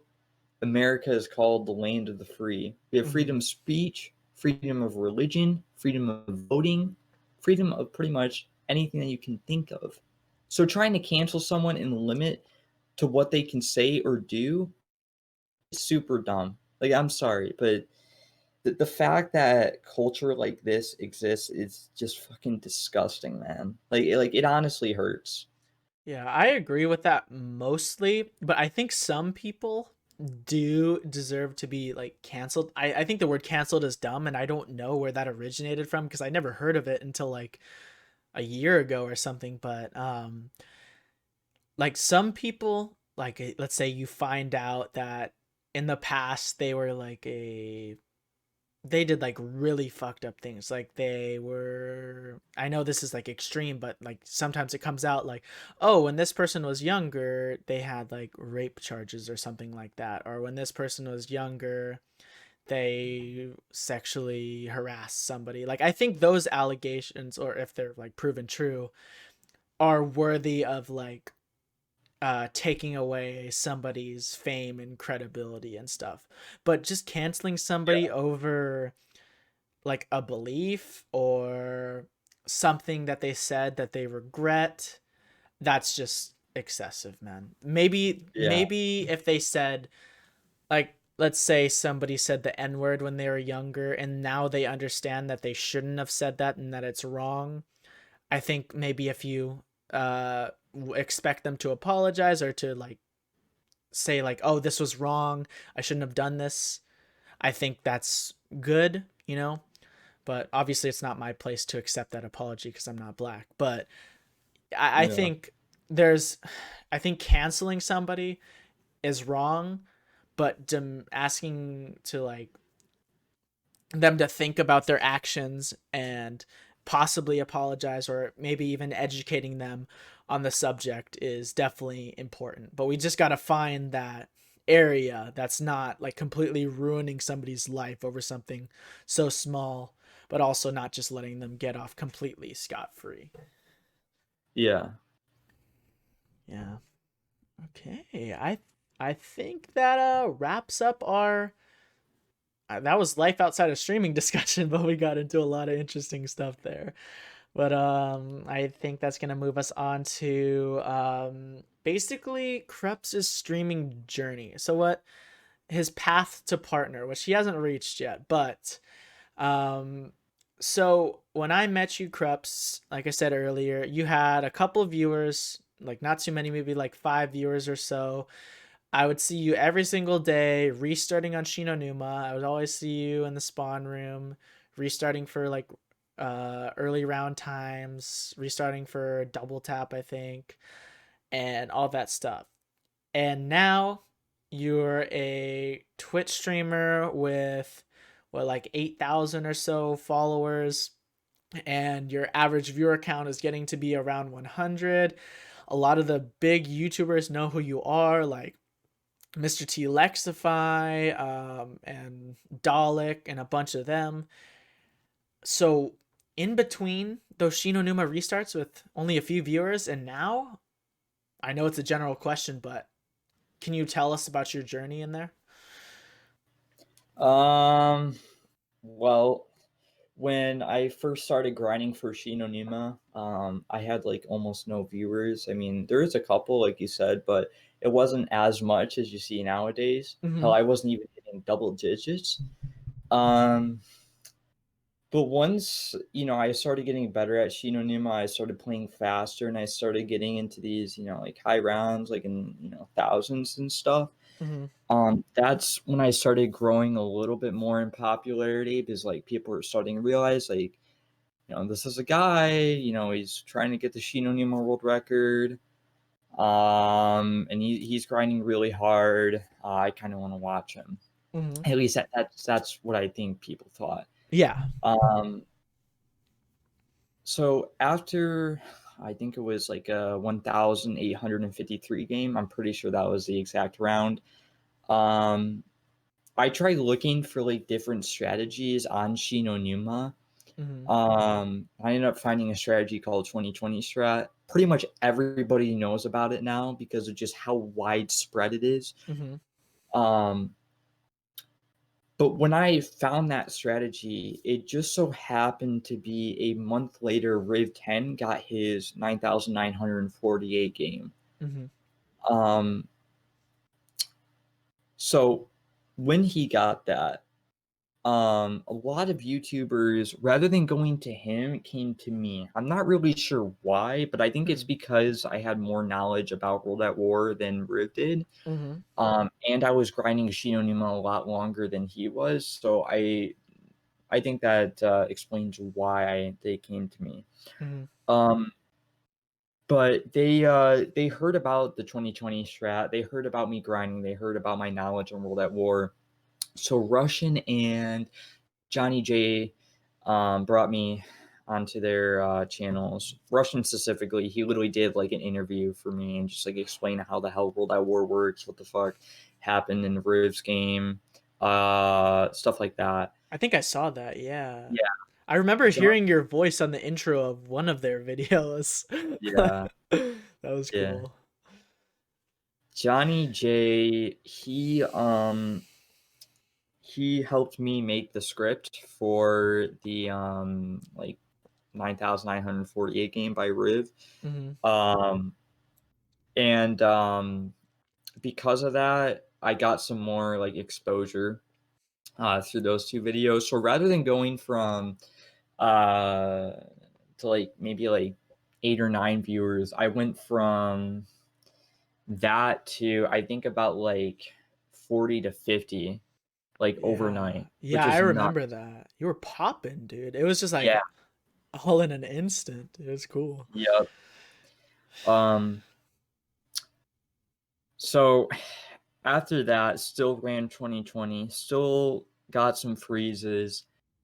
America is called the land of the free. We have Hmm. freedom of speech, freedom of religion, freedom of voting, freedom of pretty much anything that you can think of. So trying to cancel someone and limit to what they can say or do is super dumb. Like, I'm sorry, but the fact that culture like this exists is just fucking disgusting, man. Like it honestly hurts. Yeah, I agree with that mostly, but I think some people do deserve to be like canceled. I think the word canceled is dumb, and I don't know where that originated from because I never heard of it until like a year ago or something. But like some people, like let's say you find out that in the past they were like a they did like really fucked up things. Like they were, I know this is like extreme, but like sometimes it comes out like, oh, when this person was younger they had like rape charges or something like that, or when this person was younger they sexually harassed somebody. Like I think those allegations, or if they're like proven true, are worthy of like taking away somebody's fame and credibility and stuff. But just canceling somebody Yeah, over like a belief or something that they said that they regret, that's just excessive, man. yeah, Maybe if they said, like, let's say somebody said the N word when they were younger and now they understand that they shouldn't have said that and that it's wrong. I think maybe if you expect them to apologize or to like say like, oh, this was wrong, I shouldn't have done this, I think that's good, you know. But obviously it's not my place to accept that apology because I'm not black. But I yeah, think there's, I think canceling somebody is wrong, but asking to like them to think about their actions and possibly apologize or maybe even educating them on the subject is definitely important. But we just got to find that area that's not like completely ruining somebody's life over something so small, but also not just letting them get off completely scot free. yeah. Yeah. Okay. I think that wraps up our that was life outside of streaming discussion, but we got into a lot of interesting stuff there. But I think that's gonna move us on to basically Crupp's streaming journey. So what his path to partner, which he hasn't reached yet, but um so when I met you, Crupp's, like I said earlier, you had a couple of viewers, like not too many, maybe like 5 viewers or so. I would see you every single day, restarting on Shinonuma. I would always see you in the spawn room, restarting for like early round times, restarting for double tap, I think, and all that stuff. And now you're a Twitch streamer with what, like 8,000 or so followers, and your average viewer count is getting to be around 100. A lot of the big YouTubers know who you are, like Mr. T Lexify, and Dalek, and a bunch of them. So, in between those Shinonuma restarts with only a few viewers and now, I know it's a general question, but can you tell us about your journey in there? Um, well, when I first started grinding for Shinonima, I had like almost no viewers. I mean, there is a couple, like you said, but it wasn't as much as you see nowadays. Hell, Mm-hmm. I wasn't even hitting double digits. Um, but once, I started getting better at Shinonima, I started playing faster and I started getting into these, like high rounds, like in, thousands and stuff. Mm-hmm. That's when I started growing a little bit more in popularity because like people were starting to realize like, this is a guy, he's trying to get the Shinonima world record. And he's grinding really hard. I kind of want to watch him. Mm-hmm. At least that's what I think people thought. Yeah. Um, so after I think it was like a 1,853 game, I'm pretty sure that was the exact round. Um, I tried looking for like different strategies on Shinonuma. Mm-hmm. I ended up finding a strategy called 2020 strat. Pretty much everybody knows about it now because of just how widespread it is. Mm-hmm. Um, but when I found that strategy, it just so happened to be a month later, Riv 10 got his 9,948 game. Mm-hmm. Um, so when he got that, a lot of YouTubers, rather than going to him, came to me. I'm not really sure why, but I think it's because I had more knowledge about World at War than Riv did. Mm-hmm. And I was grinding Shinonima a lot longer than he was, so I think that explains why they came to me. Mm-hmm. Um, but they heard about the 2020 strat. They heard about me grinding. They heard about my knowledge on World at War. So Russian and Johnny J brought me onto their channels. Russian specifically, he literally did like an interview for me and just like explain how the hell World at War works, what the fuck happened in the Rivs game, stuff like that. I think I saw that. Yeah. Yeah, I remember John, hearing your voice on the intro of one of their videos. yeah, That was yeah. cool. Johnny J, he helped me make the script for the like 9,948 game by Riv. Mm-hmm. Um and because of that, I got some more like exposure through those two videos. So rather than going from uh to like maybe like 8 or 9 viewers, I went from that to I think about like 40 to 50 like Yeah. overnight, Yeah, which I is not. remember that. You were popping, dude. It was just like Yeah. all in an instant. It was cool. Yep. Um so after that, still ran 2020, still got some freezes.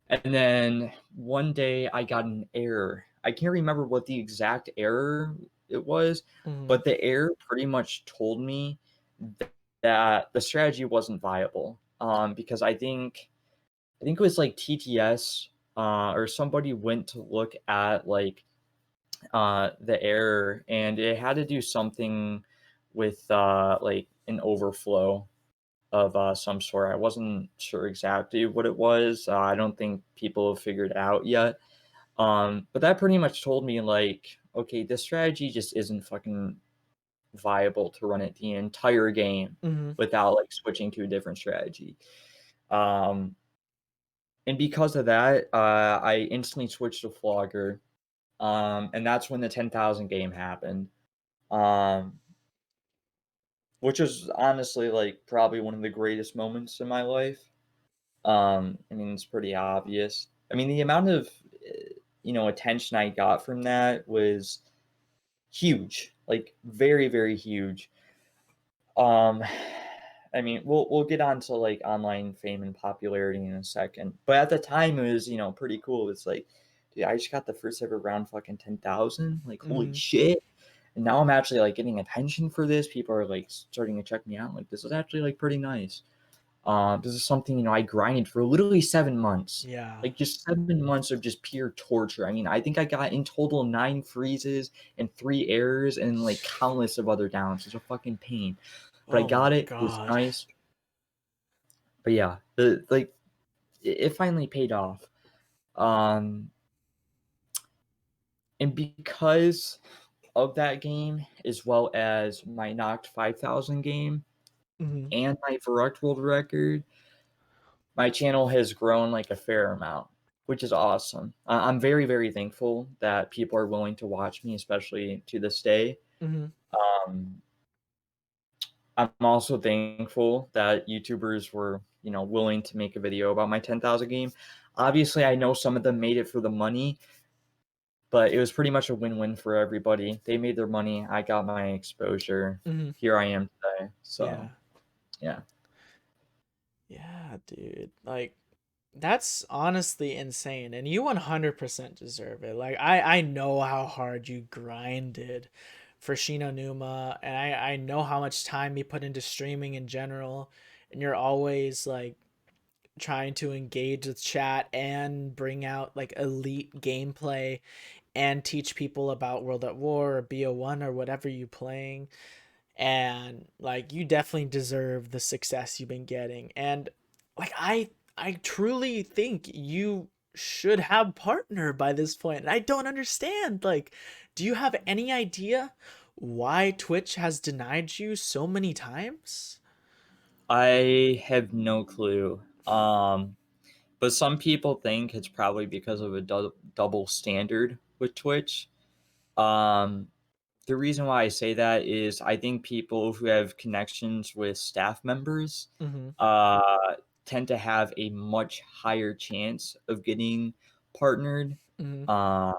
And then one day I got an error. I can't remember what the exact error it was, Mm-hmm. but the error pretty much told me that the strategy wasn't viable. Because I think it was like TTS or somebody went to look at like the error and it had to do something with like an overflow of some sort. I wasn't sure exactly what it was. I don't think people have figured it out yet. But that pretty much told me like, okay, this strategy just isn't fucking viable to run it the entire game Mm-hmm. without like switching to a different strategy. Um, and because of that, I instantly switched to Flogger. And that's when the 10,000 game happened. Um, which is honestly like probably one of the greatest moments in my life. I mean, it's pretty obvious. I mean, the amount of attention I got from that was huge, like very, very huge. Um, I mean, we'll get on to like online fame and popularity in a second, but at the time it was pretty cool. It's like, dude, I just got the first ever round fucking 10,000. Like, holy Mm-hmm. shit! And now I'm actually like getting attention for this. People are like starting to check me out. Like, this is actually like pretty nice. This is something, I grinded for literally 7 months. Yeah. Like, just 7 months of just pure torture. I mean, I think I got in total 9 freezes and 3 errors and, like, countless of other downs. It's a fucking pain. But I Oh my got it. It was God. nice. But yeah, it finally paid off. Um, and because of that game, as well as my knocked 5,000 game Hmm. and my Verrückt world record, my channel has grown like a fair amount, which is awesome. I'm very, very thankful that people are willing to watch me, especially to this day. Hmm. Um, I'm also thankful that YouTubers were, willing to make a video about my 10,000 game. Obviously, I know some of them made it for the money, but it was pretty much a win-win for everybody. They made their money. I got my exposure. Hmm. Here I am today. So, Yeah. yeah. Yeah, dude. Like, that's honestly insane, and you 100% deserve it. Like, I know how hard you grinded for Shino Numa, and I know how much time you put into streaming in general, and you're always like trying to engage with chat and bring out like elite gameplay and teach people about World at War or BO1 or whatever you playing. And like you definitely deserve the success you've been getting. And like I truly think you should have partner by this point. And I don't understand. Like, do you have any idea why Twitch has denied you so many times? I have no clue. But some people think it's probably because of a double standard with Twitch. Um, the reason why I say that is I think people who have connections with staff members Mm-hmm. uh, tend to have a much higher chance of getting partnered. Mm-hmm. Uh,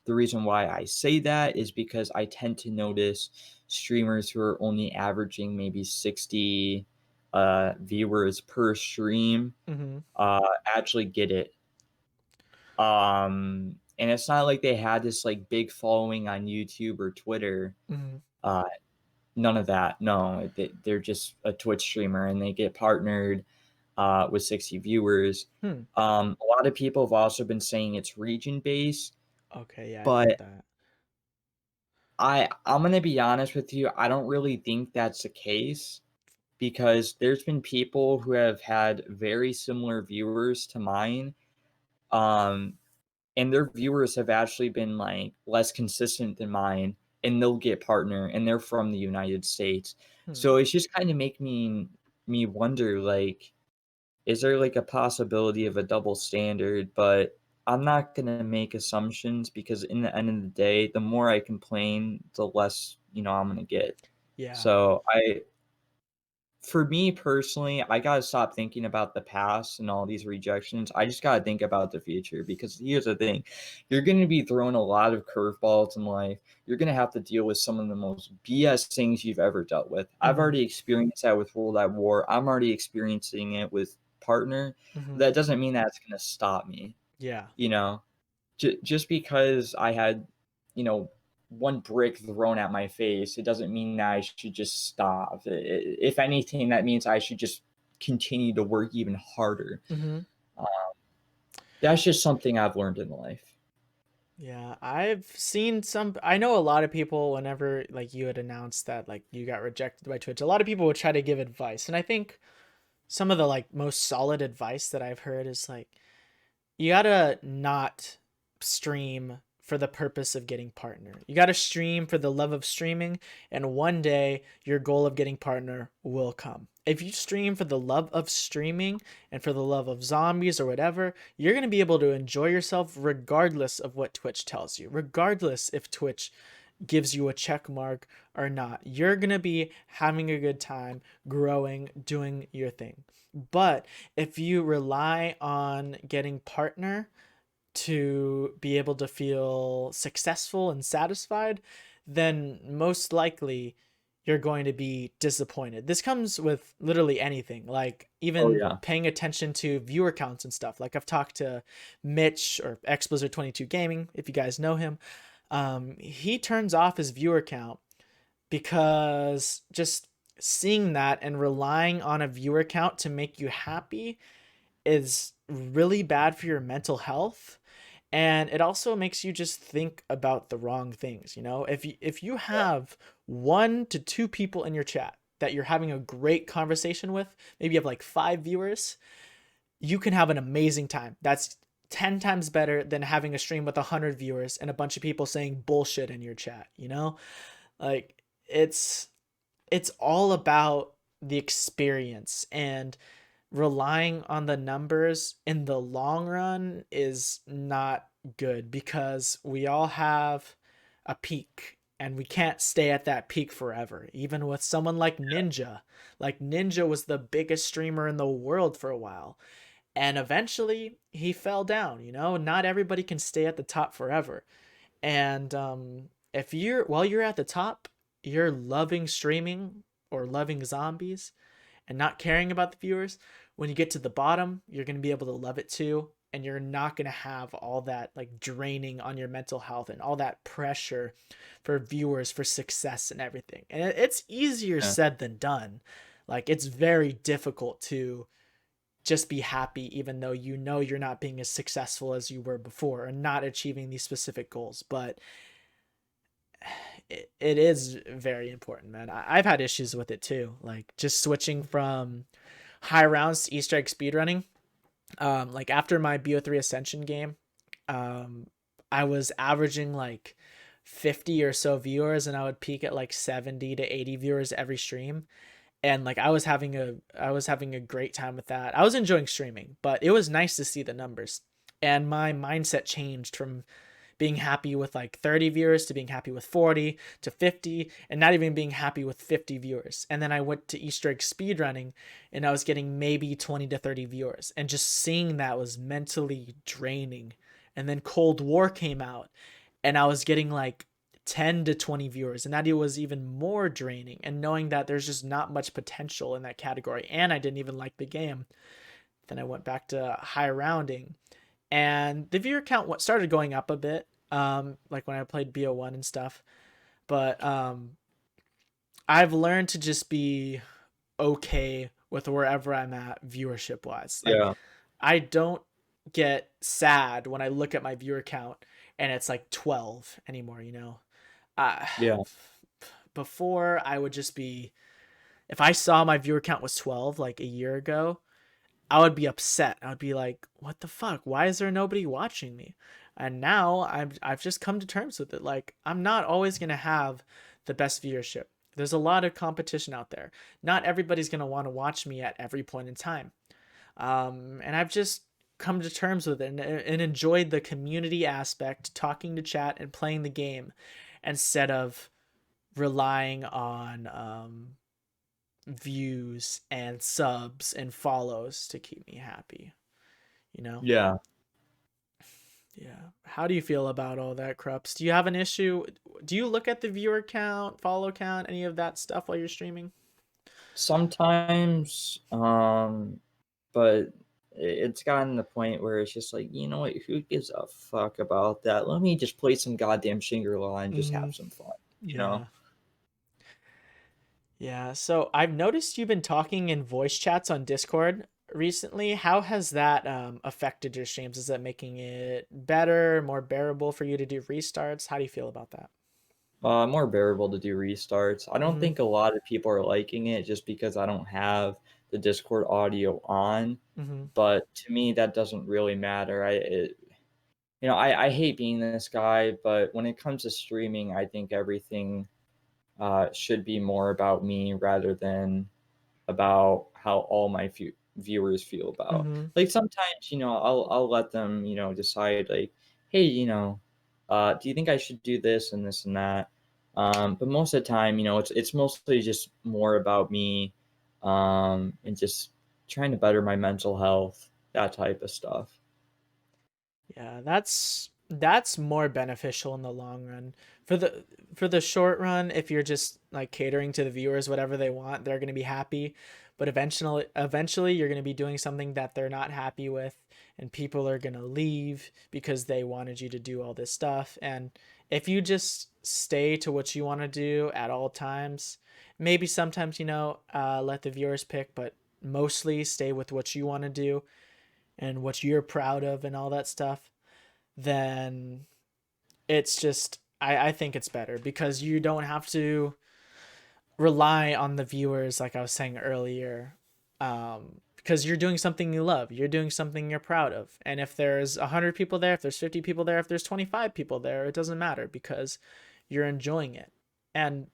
the reason why I say that is because I tend to notice streamers who are only averaging maybe 60 viewers per stream Mm-hmm. actually get it. And it's not like they had this like big following on YouTube or Twitter. Mm-hmm. Uh, none of that. No, they're just a Twitch streamer and they get partnered with 60 viewers. Hmm. A lot of people have also been saying it's region based, Okay, yeah, I've heard but that. I'm gonna be honest with you. I don't really think that's the case because there's been people who have had very similar viewers to mine. Um, and their viewers have actually been like less consistent than mine, and they'll get partner and they're from the United States. Hmm. So it's just kind of making me wonder like, is there like a possibility of a double standard? But I'm not gonna make assumptions because in the end of the day, the more I complain, the less, I'm gonna get. Yeah. So for me personally, I gotta stop thinking about the past and all these rejections. I just gotta think about the future because here's the thing. You're gonna be thrown a lot of curveballs in life. You're gonna have to deal with some of the most BS things you've ever dealt with. I've Mm-hmm. already experienced that with World at War. I'm already experiencing it with partner. Mm-hmm. That doesn't mean that's gonna stop me, Yeah. you know? Just because I had, you know, one brick thrown at my face, it doesn't mean that I should just stop. If anything, that means I should just continue to work even harder. Mm-hmm. Uh, that's just something I've learned in life. Yeah, I've seen some. I know a lot of people, whenever like you had announced that like you got rejected by Twitch, a lot of people would try to give advice. And I think some of the like most solid advice that I've heard is like you gotta not stream for the purpose of getting partner. You gotta stream for the love of streaming, and one day your goal of getting partner will come. If you stream for the love of streaming and for the love of zombies or whatever, you're gonna be able to enjoy yourself regardless of what Twitch tells you, regardless if Twitch gives you a check mark or not. You're gonna be having a good time, growing, doing your thing. But if you rely on getting partner to be able to feel successful and satisfied, then most likely you're going to be disappointed. This comes with literally anything, like Oh even yeah. paying attention to viewer counts and stuff. Like I've talked to Mitch or XBlizzard22 Gaming, if you guys know him. He turns off his viewer count because just seeing that and relying on a viewer count to make you happy is really bad for your mental health, and it also makes you just think about the wrong things, you know? If you have 1 to 2 people in your chat that you're having a great conversation with, maybe you have like 5 viewers, you can have an amazing time. That's 10 times better than having a stream with 100 viewers and a bunch of people saying bullshit in your chat, you know? Like it's it's all about the experience, and relying on the numbers in the long run is not good because we all have a peak and we can't stay at that peak forever. Even with someone like Ninja was the biggest streamer in the world for a while, and eventually he fell down, you know? Not everybody can stay at the top forever. And if you're while you're at the top, you're loving streaming or loving zombies and not caring about the viewers, when you get to the bottom, you're going to be able to love it too. And you're not going to have all that like draining on your mental health and all that pressure for viewers for success and everything. And it's easier Yeah. said than done. Like it's very difficult to just be happy, even though you know you're not being as successful as you were before and not achieving these specific goals. But it is very important, man. I've had issues with it too. Like just switching from high rounds to Easter egg speedrunning. Like after my BO3 Ascension game, um, I was averaging like 50 or so viewers, and I would peak at like 70 to 80 viewers every stream. And like I was having a great time with that. I was enjoying streaming, but it was nice to see the numbers. And my mindset changed from being happy with like 30 viewers to being happy with 40 to 50, and not even being happy with 50 viewers. And then I went to Easter egg speedrunning and I was getting maybe 20 to 30 viewers. And just seeing that was mentally draining. And then Cold War came out and I was getting like 10 to 20 viewers, and that was even more draining. And knowing that there's just not much potential in that category, and I didn't even like the game, then I went back to high rounding, and the viewer count started going up a bit, like when I played BO1 and stuff. But I've learned to just be okay with wherever I'm at viewership wise. Like Yeah. I don't get sad when I look at my viewer count and it's like 12 anymore, you know. Uh, Yeah. Before I would just be, if I saw my viewer count was 12 like a year ago, I would be upset. I would be like, "What the fuck? Why is there nobody watching me?" And now I've just come to terms with it. Like I'm not always going to have the best viewership. There's a lot of competition out there. Not everybody's going to want to watch me at every point in time. And I've just come to terms with it, and enjoyed the community aspect, talking to chat and playing the game, instead of relying on views and subs and follows to keep me happy, you know? Yeah. Yeah. How do you feel about all that, Cruppz? Do you have an issue? Do you look at the viewer count, follow count, any of that stuff while you're streaming? Sometimes, but it's gotten to the point where it's just like, you know what? Who gives a fuck about that? Let me just play some goddamn Shangri-La and just Mm-hmm. have some fun, you know? Yeah. Yeah. So I've noticed you've been talking in voice chats on Discord recently. How has that affected your streams? Is that making it better, more bearable for you to do restarts? How do you feel about that? More bearable to do restarts. I don't Mm-hmm. think a lot of people are liking it just because I don't have the Discord audio on, Mm-hmm. but to me, that doesn't really matter. I hate being this guy, but when it comes to streaming, I think everything should be more about me rather than about how all my viewers feel about. Mm-hmm. Like sometimes, I'll let them, decide like, hey, do you think I should do this and this and that? But most of the time, it's mostly just more about me, and just trying to better my mental health, that type of stuff. Yeah, that's more beneficial in the long run. For the short run, if you're just like catering to the viewers whatever they want, they're going to be happy. But eventually you're going to be doing something that they're not happy with, and people are going to leave because they wanted you to do all this stuff. And if you just stay to what you want to do at all times, maybe sometimes, let the viewers pick, but mostly stay with what you want to do and what you're proud of and all that stuff, then it's just, I think it's better because you don't have to rely on the viewers, like I was saying earlier, because you're doing something you love, you're doing something you're proud of. And if there's 100 people there, if there's 50 people there, if there's 25 people there, it doesn't matter because you're enjoying it. And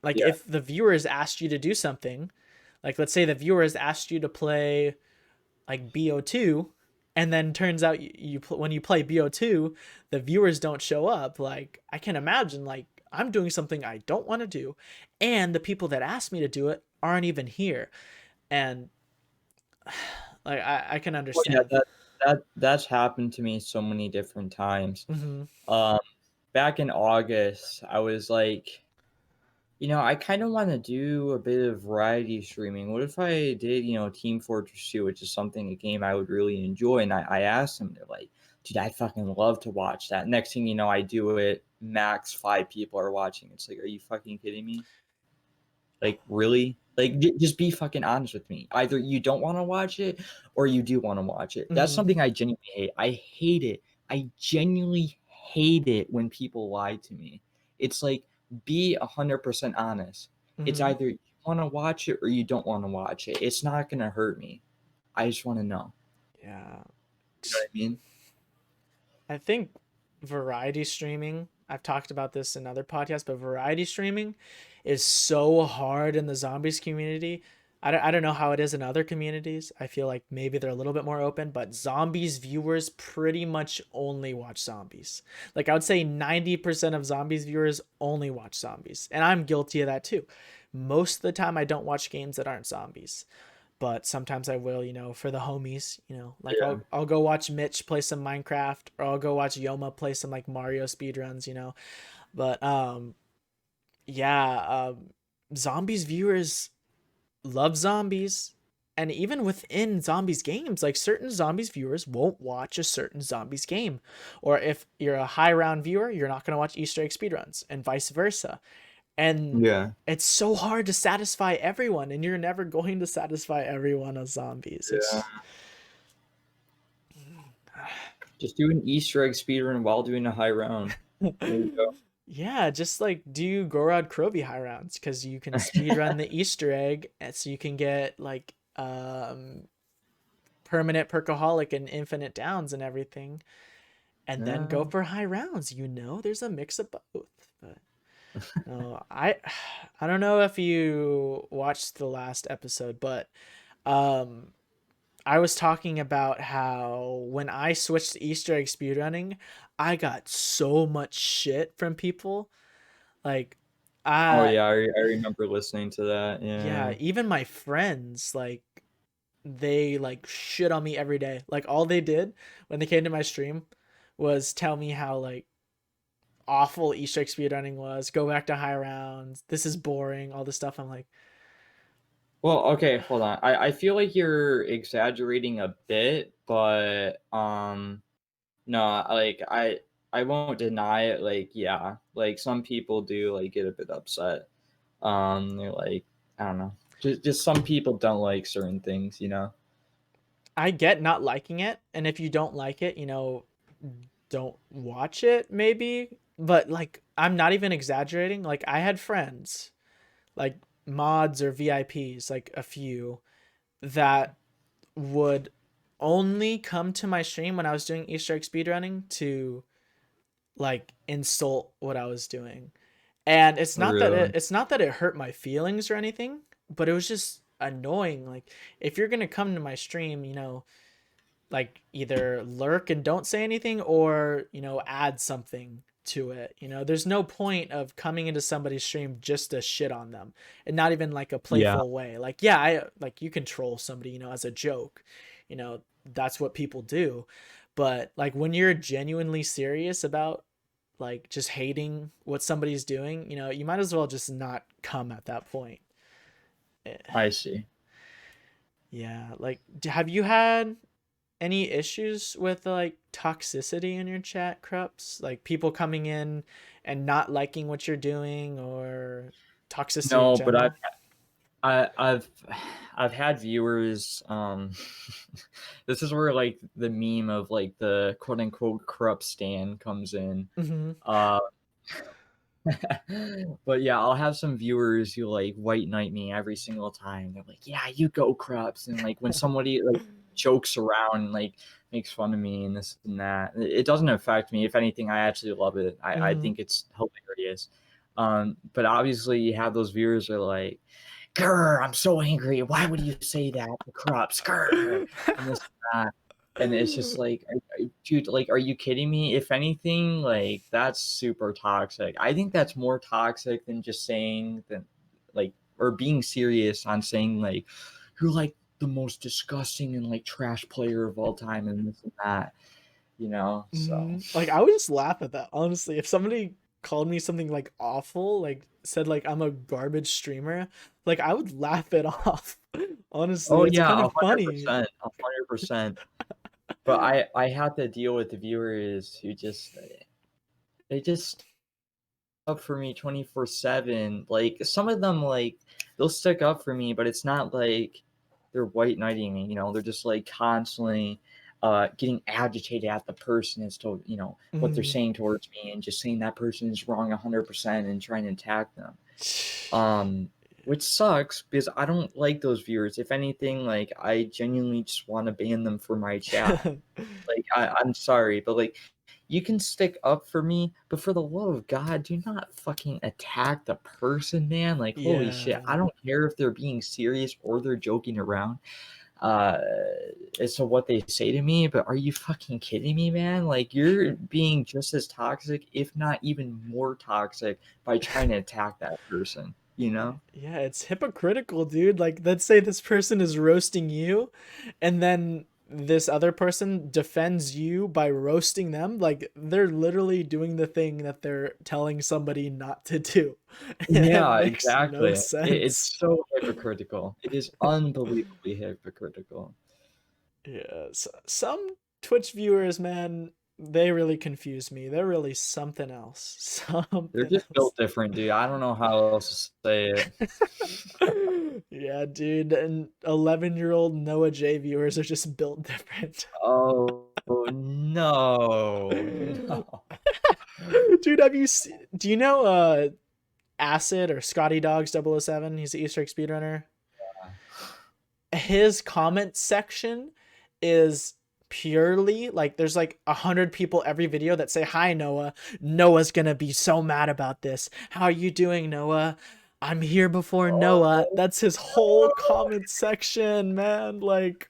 like Yeah. if the viewers asked you to do something, like let's say the viewers asked you to play like BO2, and then turns out when you play BO2 the viewers don't show up, like I can imagine like I'm doing something I don't want to do and the people that asked me to do it aren't even here. And like I can Well, yeah, understand. that's happened to me so many different times. Mm-hmm. Um, Back in August, I was like, I kind of want to do a bit of variety streaming. What if I did, Team Fortress 2, which is something, a game I would really enjoy? And I asked them, they're like, dude, I'd fucking love to watch that. Next thing you know, I do it, max 5 people are watching. It's like, are you fucking kidding me? Like, really? Like, just be fucking honest with me. Either you don't want to watch it or you do want to watch it. That's Mm-hmm. something I genuinely hate. I hate it. I genuinely hate it when people lie to me. It's like, be 100% honest. It's Mm-hmm. either you want to watch it or you don't want to watch it. It's not going to hurt me. I just want to know. Yeah. You know what I mean? I think variety streaming, I've talked about this in other podcasts, but variety streaming is so hard in the zombies community. I don't know how it is in other communities. I feel like maybe they're a little bit more open, but zombies viewers pretty much only watch zombies. Like I would say 90% of zombies viewers only watch zombies. And I'm guilty of that too. Most of the time I don't watch games that aren't zombies, but sometimes I will, for the homies, like Yeah. I'll go watch Mitch play some Minecraft, or I'll go watch Yoma play some like Mario speedruns. But yeah, zombies viewers love zombies. And even within zombies games, like certain zombies viewers won't watch a certain zombies game. Or if you're a high round viewer, you're not going to watch Easter egg speedruns, and vice versa. And Yeah. it's so hard to satisfy everyone, and you're never going to satisfy everyone as zombies. Yeah. It's Just do an Easter egg speedrun while doing a high round. There you go. yeah, just like do Gorod Krovi high rounds because you can speed run the Easter egg, and so you can get like permanent perkaholic and infinite downs and everything, and then go Yeah. for high rounds. There's a mix of both. But no, I don't know if you watched the last episode, but um I was talking about how when I switched to Easter egg speedrunning, I got so much shit from people. Like, Oh, I, yeah, I remember listening to that, yeah, yeah. even my friends, like, they like shit on me every day. Like, all they did when they came to my stream was tell me how like awful Easter egg speedrunning was. Go back to high rounds. This is boring. All this stuff. I'm like, Well, okay, hold on. I feel like you're exaggerating a bit, but, no, like, I won't deny it, like, yeah, like, some people do, like, get a bit upset. They're like, I don't know, just some people don't like certain things, you know? I get not liking it, and if you don't like it, don't watch it maybe. But like I'm not even exaggerating. Like I had friends, like mods or VIPs, like a few that would only come to my stream when I was doing Easter egg speedrunning to like insult what I was doing. And Really? it's not that it hurt my feelings or anything, but it was just annoying. Like if you're going to come to my stream, like either lurk and don't say anything or add something to it. There's no point of coming into somebody's stream just to shit on them, and not even like a Yeah, playful way. Like yeah, I like you can troll somebody as a joke. you know that's what people do. But like when you're genuinely serious about like just hating what somebody's doing, you might as well just not come at that point. Eh, I see. yeah, like have you had any issues with like toxicity in your chat, Cruppz? Like people coming in and not liking what you're doing, or toxicity in No, but general? I've I've had viewers. This is where like the meme of like the quote unquote corrupt stan comes in. Mm-hmm. Uh, but yeah, I'll have some viewers who like white knight me every single time. They're like, "Yeah, you go Cruppz," and like when somebody like jokes around, like makes fun of me and this and that, it doesn't affect me. If anything, I actually love it. I Mm-hmm. think it's hilarious. But obviously, you have those viewers who are like, "Grr, I'm so angry. Why would you say that to Cruppz? Grr," and this and that. And it's just like, dude, like, are you kidding me? If anything, like, that's super toxic. I think that's more toxic than just saying that, like, or being serious on saying, like, you're like the most disgusting and like trash player of all time and this and that, you know? So, Like I would just laugh at that, honestly. If somebody called me something like awful, like said like I'm a garbage streamer, like I would laugh it off. Honestly, oh, it's yeah, kind of funny. 100%. But I have to deal with the viewers who just, they just up for me 24/7. Like some of them like they'll stick up for me, but it's not like they're white knighting me, you know, they're just like constantly getting agitated at the person as to, you know, what they're Mhm. saying towards me and just saying that person is wrong 100% and trying to attack them. Um which sucks because I don't like those viewers. If anything, like I genuinely just want to ban them from my chat. Like I'm sorry, but like you can stick up for me, but for the love of God, do not fucking attack the person, man. Like holy shit, Yeah. I don't care if they're being serious or they're joking around uh as to what they say to me, but are you fucking kidding me, man? Like you're being just as toxic, if not even more toxic, by trying to attack that person, you know? Yeah, it's hypocritical, dude. Like, let's say this person is roasting you, and then this other person defends you by roasting them. Like, they're literally doing the thing that they're telling somebody not to do. And it Yeah, makes no exactly. sense. It's so hypocritical. It is unbelievably hypocritical. Yeah, so, some Twitch viewers, man, they really confuse me. They're really something else. They're Something just else. built different, dude. I don't know how else to say it. Yeah, dude, and 11-year-old Noah J viewers are just built different. Oh, no. No. Dude, do you know Acid or Scotty Dogs 007? He's the Easter egg speedrunner. His comment section is purely like there's like 100 people every video that say hi Noah. Noah's gonna be so mad about this. How are you doing, Noah? I'm here before Noah. Oh, That's his whole comment section, man. Like,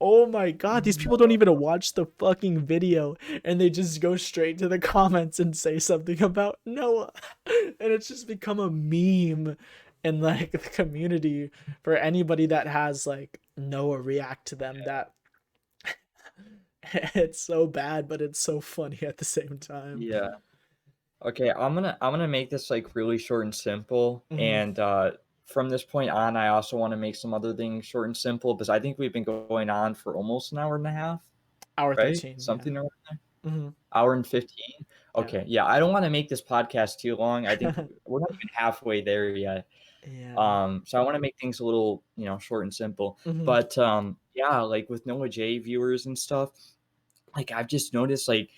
oh my god, these people don't even watch the fucking video and they just go straight to the comments and say something about Noah. And it's just become a meme in like the community for anybody that has like Noah react to them, that it's so bad but it's so funny at the same time. yeah. Okay, I'm gonna make this like really short and simple. Mhm. And from this point on, I also want to make some other things short and simple because I think we've been going on for almost an hour and a half, Hour right? 13, yeah. Something around Hmm. hour and 15. Yeah. Okay, yeah, I don't want to make this podcast too long. I think we're not even halfway there yet. Yeah. So I want to make things a little, you know, short and simple. Hmm. But yeah, like with Noah J viewers and stuff, like I've just noticed like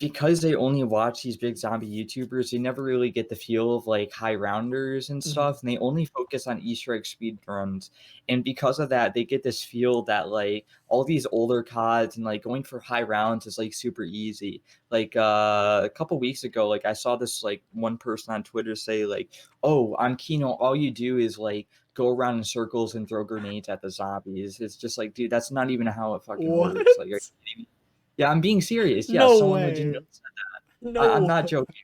because they only watch these big zombie YouTubers, they never really get the feel of like high rounders and Hmm. stuff, and they only focus on Easter egg speedruns. And because of that, they get this feel that like all these older CODs and like going for high rounds is like super easy. Like a couple weeks ago, like I saw this like one person on Twitter say like, "Oh, on Kino, all you do is like go around in circles and throw grenades at the zombies." It's just like, dude, that's not even how it fucking What? works. Like, are you kidding me? Yeah, I'm being serious. Yeah, No someone legitimately way. said I'm No not way. joking.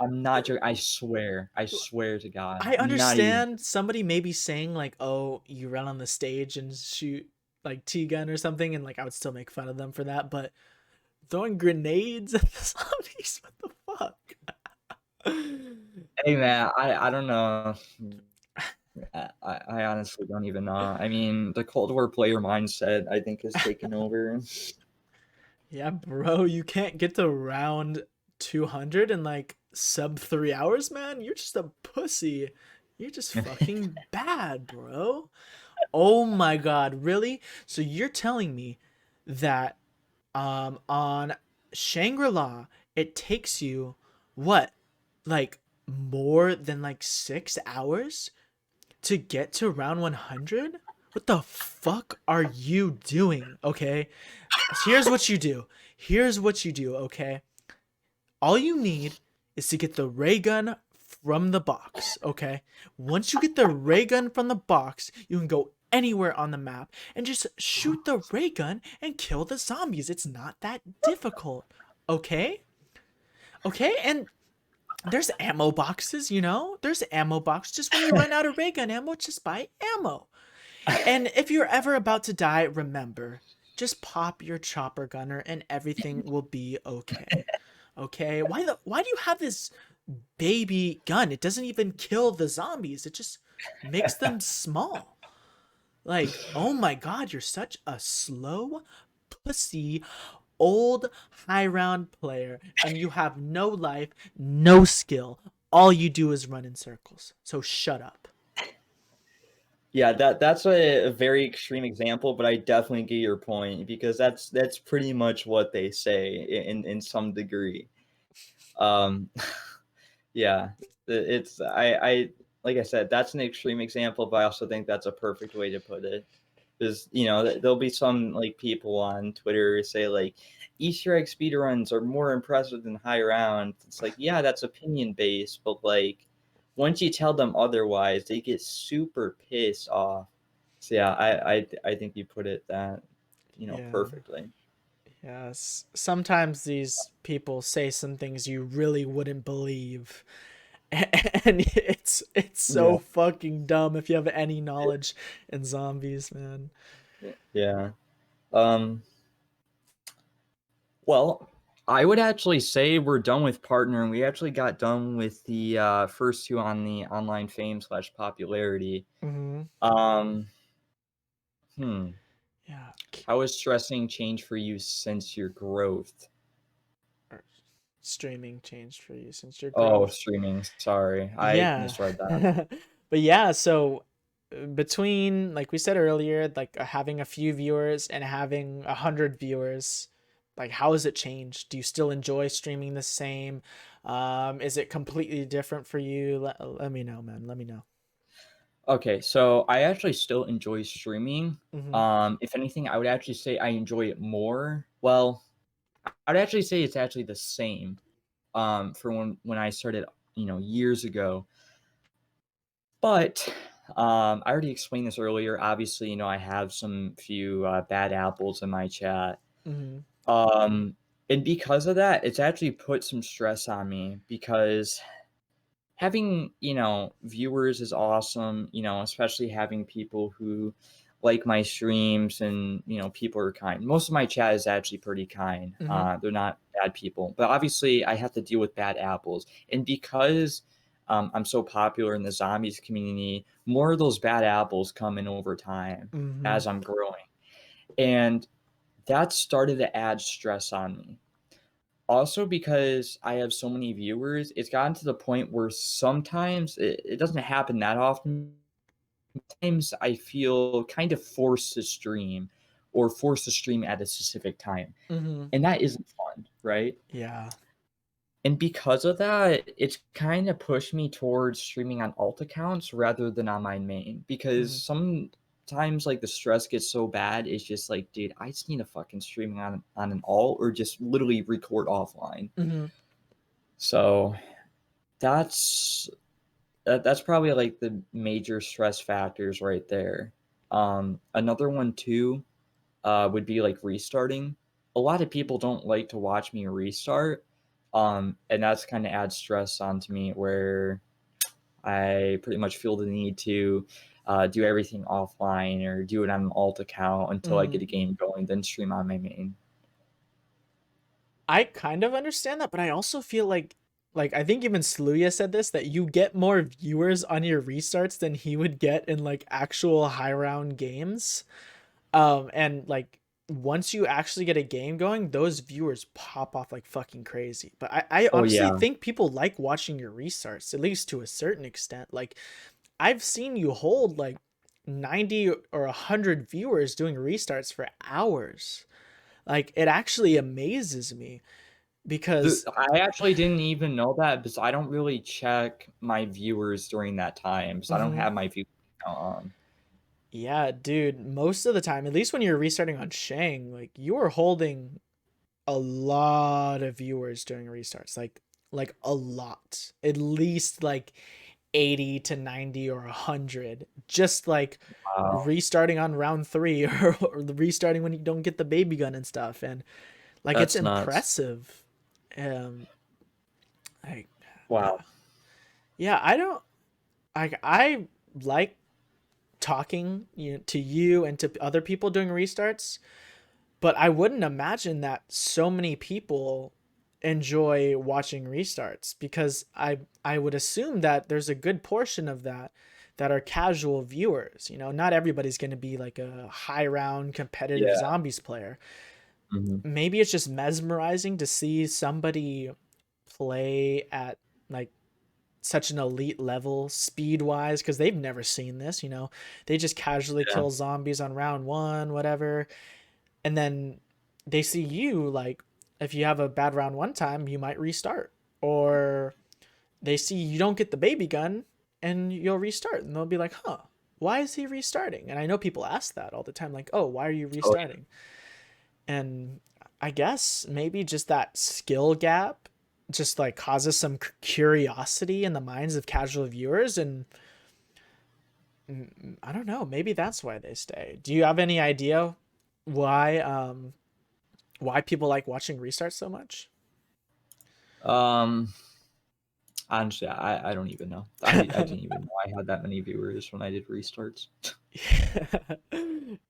I'm not joking. I swear. I swear to God. I Not even understand somebody may be saying like, "Oh, you run on the stage and shoot like T-gun or something," and like I would still make fun of them for that. But throwing grenades at the zombies, what the fuck? hey man, I don't know. I honestly don't even know. I mean, the Cold War player mindset, I think, has taken over. Yeah, bro, you can't get to round 200 in like sub 3 hours, man. You're just a pussy. You're just fucking bad, bro. Oh my god, really? So you're telling me that on Shangri-La it takes you what? Like more than like 6 hours to get to round 100? What the fuck are you doing? Okay? Here's what you do. Here's what you do, okay? All you need is to get the ray gun from the box, okay? Once you get the ray gun from the box, you can go anywhere on the map and just shoot the ray gun and kill the zombies. It's not that difficult, okay? Okay, and there's ammo boxes, you know? There's ammo boxes. Just when you run out of ray gun ammo, just buy ammo. And if you're ever about to die, remember, just pop your chopper gunner and everything will be okay. Okay? Why do you have this baby gun? It doesn't even kill the zombies. It just makes them small. Like, oh my god, you're such a slow pussy old high round player and you have no life, no skill. All you do is run in circles. So shut up. Yeah, that's a very extreme example, but I definitely get your point because that's pretty much what they say in some degree. Um, yeah, it's I like I said, that's an extreme example, but I also think that's a perfect way to put it. Because there'll be some like people on Twitter who say like Easter egg speedruns are more impressive than high round. It's like, yeah, that's opinion based, but like once you tell them otherwise, they get super pissed off. So yeah, I think you put it that Yeah. perfectly. Yes. Sometimes these people say some things you really wouldn't believe. And it's so Yeah, fucking dumb if you have any knowledge in zombies, man. yeah. Um, well, I would actually say we're done with partner, and we actually got done with the first two on the online fame slash popularity. Hmm. Um, hmm. Yeah. How has stressing changed for you since your growth? Or streaming changed for you since your Oh, growth. streaming. Sorry, I Yeah. misread that. But yeah, so between like we said earlier, like having a few viewers and having 100 viewers, like how has it changed? Do you still enjoy streaming the same? Is it completely different for you? Let me know, man. Let me know. Okay, so I actually still enjoy streaming. Mm-hmm. If anything, I would actually say I enjoy it more. Well, I'd actually say it's actually the same. For when I started, years ago. But I already explained this earlier. Obviously, I have some few bad apples in my chat. Mm-hmm. Um, and because of that, it's actually put some stress on me because having, viewers is awesome, especially having people who like my streams and, people are kind. Most of my chat is actually pretty kind. Mm-hmm. They're not bad people, but obviously I have to deal with bad apples. And because I'm so popular in the zombies community, more of those bad apples come in over time Mm-hmm. as I'm growing. And that started to add stress on me. Also, because I have so many viewers, it's gotten to the point where sometimes it doesn't happen that often. Sometimes I feel kind of forced to stream or forced to stream at a specific time. Mm-hmm. And that isn't fun, right? Yeah. And because of that, it's kind of pushed me towards streaming on alt accounts rather than on my main. Because Mm-hmm. sometimes like the stress gets so bad, it's just like, dude, I just need to fucking streaming on an alt or just literally record offline. Mm-hmm. So That's that's probably, like, the major stress factors right there. Another one too, would be, like, restarting. A lot of people don't like to watch me restart, and that's kinda adds stress onto me where I pretty much feel the need to, do everything offline or do it on an alt account until I Mm-hmm. get a game going, then stream on my main. I kind of understand that, but I also feel like I think even Sluya said this, that you get more viewers on your restarts than he would get in like actual high round games. And like once you actually get a game going, those viewers pop off like fucking crazy. But I Oh, honestly yeah. think people like watching your restarts, at least to a certain extent. Like I've seen you hold like 90 or 100 viewers doing restarts for hours. Like it actually amazes me The because I actually didn't even know that because I don't really check my viewers during that time, so I don't mhm. have my view count on. Yeah, dude, most of the time, at least when you're restarting on Shang, like you are holding a lot of viewers during restarts. Like a lot. At least like 80 to 90 or 100. Just like Wow, restarting on round 3 or restarting when you don't get the baby gun and stuff, and like it's that's nuts. impressive. Um like Wow. yeah, I don't I like talking to you and to other people doing restarts, but I wouldn't imagine that so many people enjoy watching restarts because I would assume that there's a good portion of that that are casual viewers. You know, not everybody's going to be like a high round competitive Yeah, zombies player. mhm. Maybe it's just mesmerizing to see somebody play at like such an elite level speed wise because they've never seen this, you know. They just casually Yeah, kill zombies on round 1, whatever, and then they see you like if you have a bad round one time, you might restart. Or they see you don't get the baby gun and you'll restart and they'll be like, "Huh, why is he restarting?" And I know people ask that all the time like, "Oh, why are you oh, yeah. restarting?" And I guess maybe just that skill gap just like causes some curiosity in the minds of casual viewers, and I don't know, maybe that's why they stay. Do you have any idea why why people like watching restarts so much? Um, honestly, I don't even know. I didn't even know I had that many viewers when I did restarts.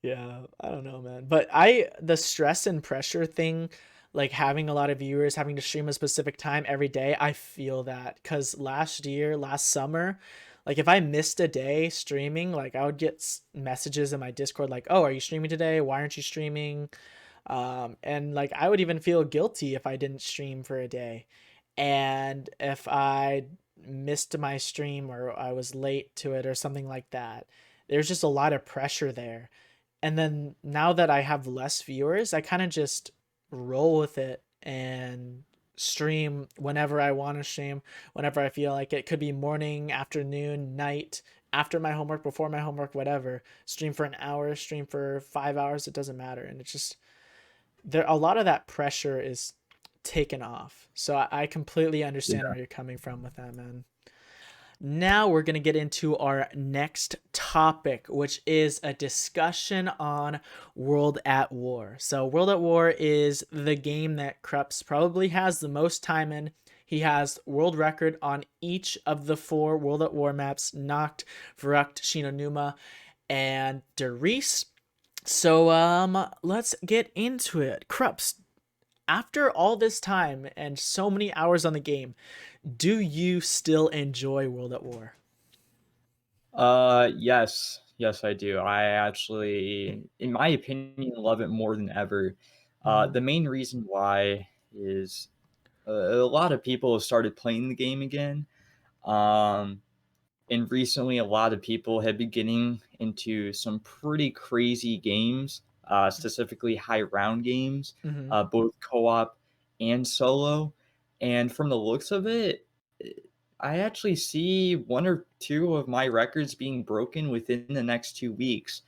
Yeah, I don't know, man. But I the stress and pressure thing, like having a lot of viewers, having to stream a specific time every day, I feel that cuz last summer, like if I missed a day streaming, like I would get messages in my Discord like, "Oh, are you streaming today? Why aren't you streaming?" And like I would even feel guilty if I didn't stream for a day. And if I missed my stream or I was late to it or something like that, there's just a lot of pressure there. And then now that I have less viewers, I kind of just roll with it and stream whenever I want to stream, whenever I feel like it. Could be morning, afternoon, night, after my homework, before my homework, whatever. Stream for an hour, stream for 5 hours, it doesn't matter. And it's just there a lot of that pressure is taken off. So I completely understand Yeah. where you're coming from with that, man. Now we're going to get into our next topic, which is a discussion on World at War. So, World at War is the game that Cruppz probably has the most time in. He has world record on each of the 4 World at War maps: Nacht, Verrucht, Shinonuma, and Derice. So, let's get into it. Cruppz, after all this time and so many hours on the game, do you still enjoy World at War? Yes. Yes, I do. I actually, in my opinion, love it more than ever. Mm-hmm. The main reason why is a lot of people have started playing the game again. Um, and recently, a lot of people have been getting into some pretty crazy games, specifically high round games, Mm-hmm. both co-op and solo. And from the looks of it, I actually see 1 or 2 of my records being broken within the next 2 weeks.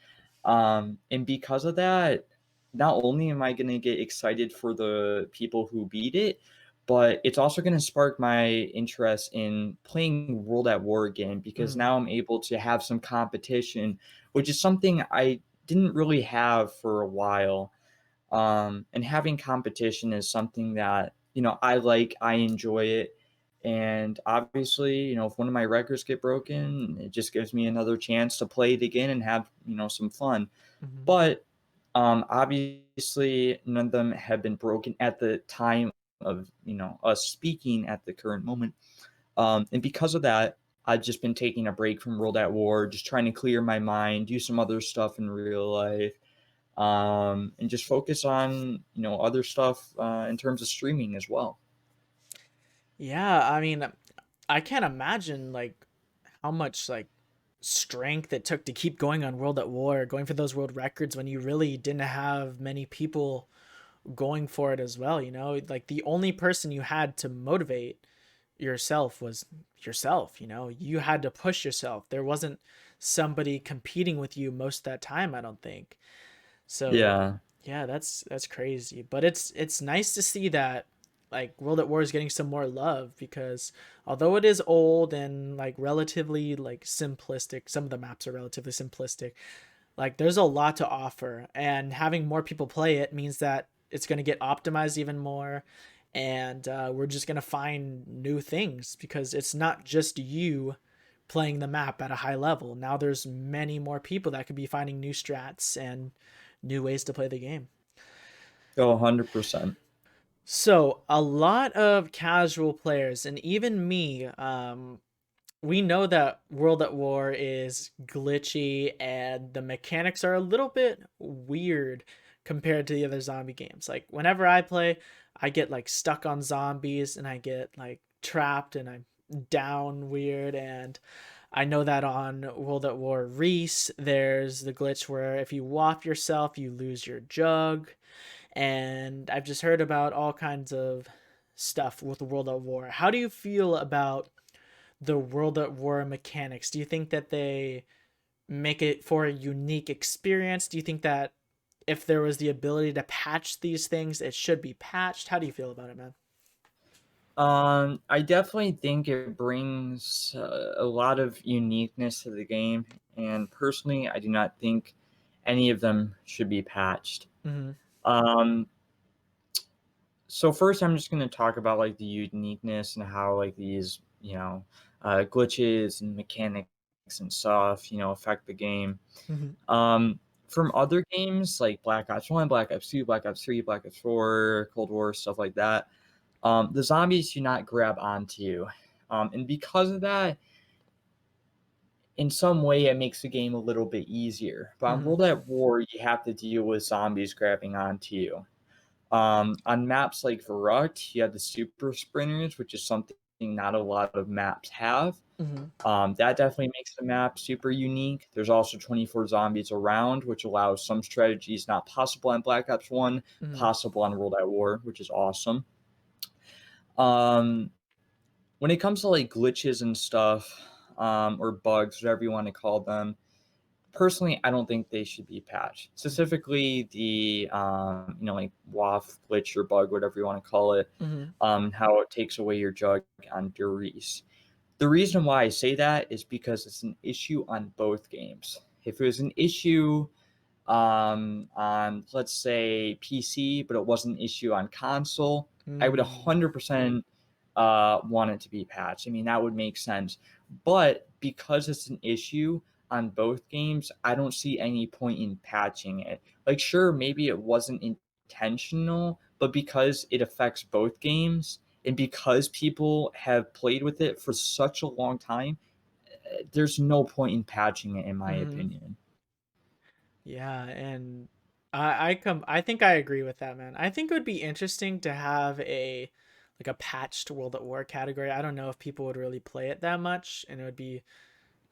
And because of that, not only am I gonna get excited for the people who beat it, but it's also gonna spark my interest in playing World at War again because Mm-hmm. now I'm able to have some competition, which is something I didn't really have for a while. And having competition is something that, I like, I enjoy it. And obviously, if one of my records get broken, it just gives me another chance to play it again and have, some fun. Mm-hmm. But obviously, none of them have been broken at the time of us speaking at the current moment. And because of that, I've just been taking a break from World at War, just trying to clear my mind, do some other stuff in real life, and just focus on other stuff in terms of streaming as well. Yeah, I mean, I can't imagine like how much like strength it took to keep going on World at War, going for those world records when you really didn't have many people going for it as well, you know? Like the only person you had to motivate yourself was yourself, you know? You had to push yourself. There wasn't somebody competing with you most of that time, I don't think. So, Yeah. yeah, that's crazy. But it's nice to see that like World at War is getting some more love because although it is old and like relatively like simplistic, some of the maps are relatively simplistic. Like there's a lot to offer, and having more people play it means that it's going to get optimized even more, and we're just going to find new things because it's not just you playing the map at a high level. Now there's many more people that could be finding new strats and new ways to play the game. Oh, 100%. So a lot of casual players and even me, we know that World at War is glitchy and the mechanics are a little bit weird compared to the other zombie games. Like whenever I play, I get like stuck on zombies and I get like trapped and I'm down weird. And I know that on World at War Reese, there's the glitch where if you waft yourself, you lose your jug. And I've just heard about all kinds of stuff with the World at War. How do you feel about the World at War mechanics? Do you think that they make it for a unique experience? Do you think that if there was the ability to patch these things, it should be patched? How do you feel about it, man? I definitely think it brings a lot of uniqueness to the game, and personally, I do not think any of them should be patched. Mm-hmm. Um, so first, I'm just going to talk about like the uniqueness and how like these glitches and mechanics and stuff affect the game. Mm-hmm. Um, from other games like Black Ops 1, Black Ops 2, Black Ops 3, Black Ops 4, Cold War, stuff like that, the zombies do not grab onto you. And because of that, in some way, it makes the game a little bit easier. But on Mm-hmm. World at War, you have to deal with zombies grabbing onto you. On maps like Verrückt, you have the super sprinters, which is something not a lot of maps have. Mm-hmm. That definitely makes the map super unique. There's also 24 zombies around, which allows some strategies not possible on Black Ops 1, Mm-hmm. possible on World at War, which is awesome. Um, when it comes to like glitches and stuff, or bugs, whatever you want to call them, personally, I don't think they should be patched. Specifically, the like WAF glitch or bug, whatever you want to call it, Mm-hmm. how it takes away your jug on Durice. The reason why I say that is because it's an issue on both games. If it was an issue on, let's say, PC, but it wasn't an issue on console, I would Mm-hmm. 100% want it to be patched. I mean, that would make sense. But because it's an issue on both games, I don't see any point in patching it. Like, sure, maybe it wasn't intentional, but because it affects both games and because people have played with it for such a long time, there's no point in patching it, in my Mm-hmm. opinion. Yeah, and I think I agree with that, man. I think it would be interesting to have a like a patched World at War category. I don't know if people would really play it that much, and it would be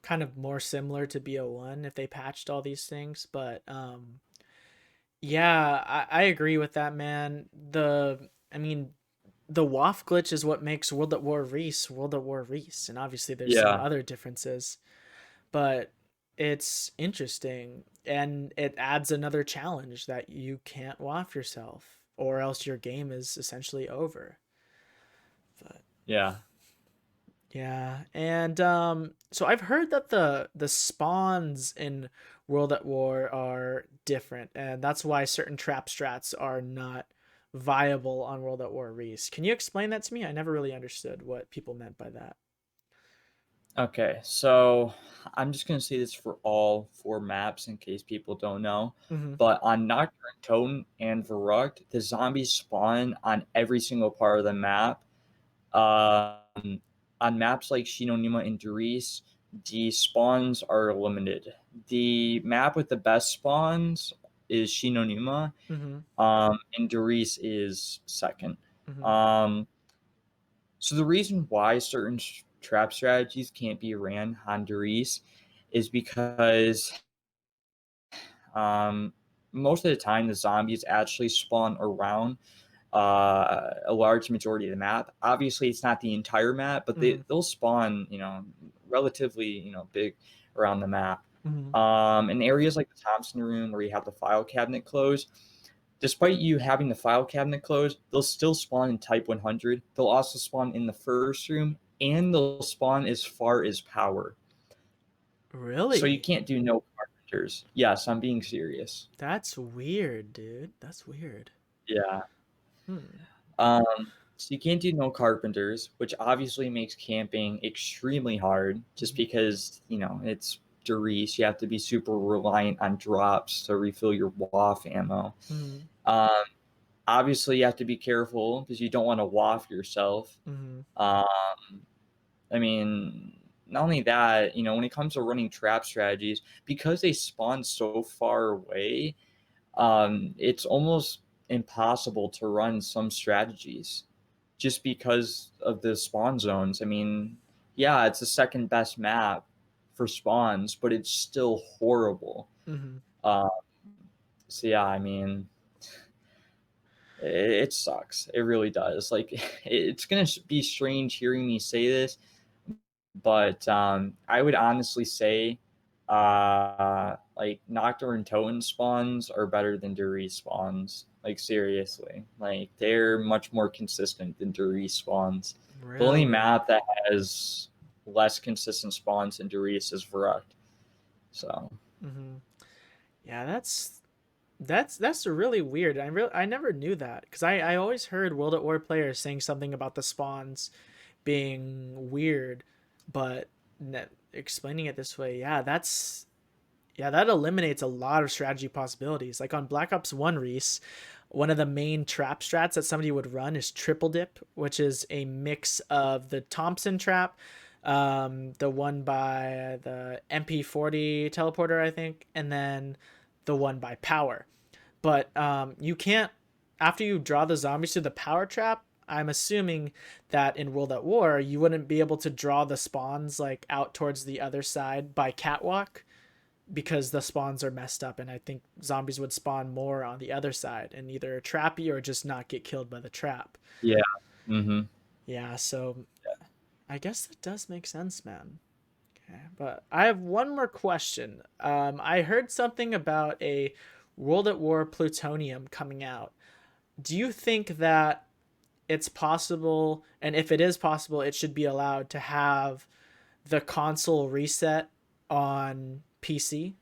kind of more similar to BO1 if they patched all these things. But yeah, I agree with that, man. I mean, the WAF glitch is what makes World at War Reese, and obviously there's some Yeah. other differences, but it's interesting and it adds another challenge that you can't waft yourself or else your game is essentially over. But Yeah. yeah, and so I've heard that the spawns in World at War are different and that's why certain trap strats are not viable on World at War Reese. Can you explain that to me? I never really understood what people meant by that. Okay, so I'm just gonna say this for all 4 maps in case people don't know, Mm-hmm. but on Nocturne Totem and Verrucht, the zombies spawn on every single part of the map. Um, on maps like Shinonima and Darice, the spawns are limited. The map with the best spawns is Shinonima, Mm-hmm. and Darice is second. Mm-hmm. Um, so the reason why certain trap strategies can't be ran on Darice is because um, most of the time the zombies actually spawn around a large majority of the map. Obviously, it's not the entire map, but Mm-hmm. they'll spawn, relatively, big around the map. Mm-hmm. In areas like the Thompson room where you have the file cabinet closed, despite you having the file cabinet closed, they'll still spawn in Type 100. They'll also spawn in the first room, and they'll spawn as far as power. So you Really? can't do no carpenters. Yes, I'm being serious. That's weird, dude. That's weird. Yeah. Hmm. So you can't do no carpenters, which obviously makes camping extremely hard just Mm-hmm. because, it's Darice. You have to be super reliant on drops to refill your WAF ammo. Mm-hmm. Um, Obviously, you have to be careful because you don't want to WAF yourself. Mm-hmm. Um, I mean, not only that, when it comes to running trap strategies, because they spawn so far away, it's almost impossible to run some strategies just because of the spawn zones. I mean, yeah, it's the second best map for spawns, but it's still horrible. Mm-hmm. Uh, so yeah, I mean, it sucks. It really does. Like, it's gonna be strange hearing me say this, but I would honestly say, like Nocturne Totem spawns are better than Duri spawns. Like seriously, like they're much more consistent than Duri spawns. The only Really? map that has less consistent spawns than Duri's is Verrucht. So Mm-hmm. Yeah, that's really weird. I never knew that because I always heard World at War players saying something about the spawns being weird, but explaining it this way, yeah, that eliminates a lot of strategy possibilities. Like on Black Ops 1 Reese, one of the main trap strats that somebody would run is triple dip, which is a mix of the Thompson trap, the one by the MP40 teleporter, I think, and then the one by power. But you can't, after you draw the zombies to the power trap, I'm assuming that in World at War, you wouldn't be able to draw the spawns like out towards the other side by catwalk because the spawns are messed up, and I think zombies would spawn more on the other side and either trap you or just not get killed by the trap. yeah, mm-hmm. Yeah, so I guess that does make sense, man. Okay, but I have one more question. I heard something about a World at War plutonium coming out. Do you think that it's possible, and if it is possible, it should be allowed to have the console reset on PC?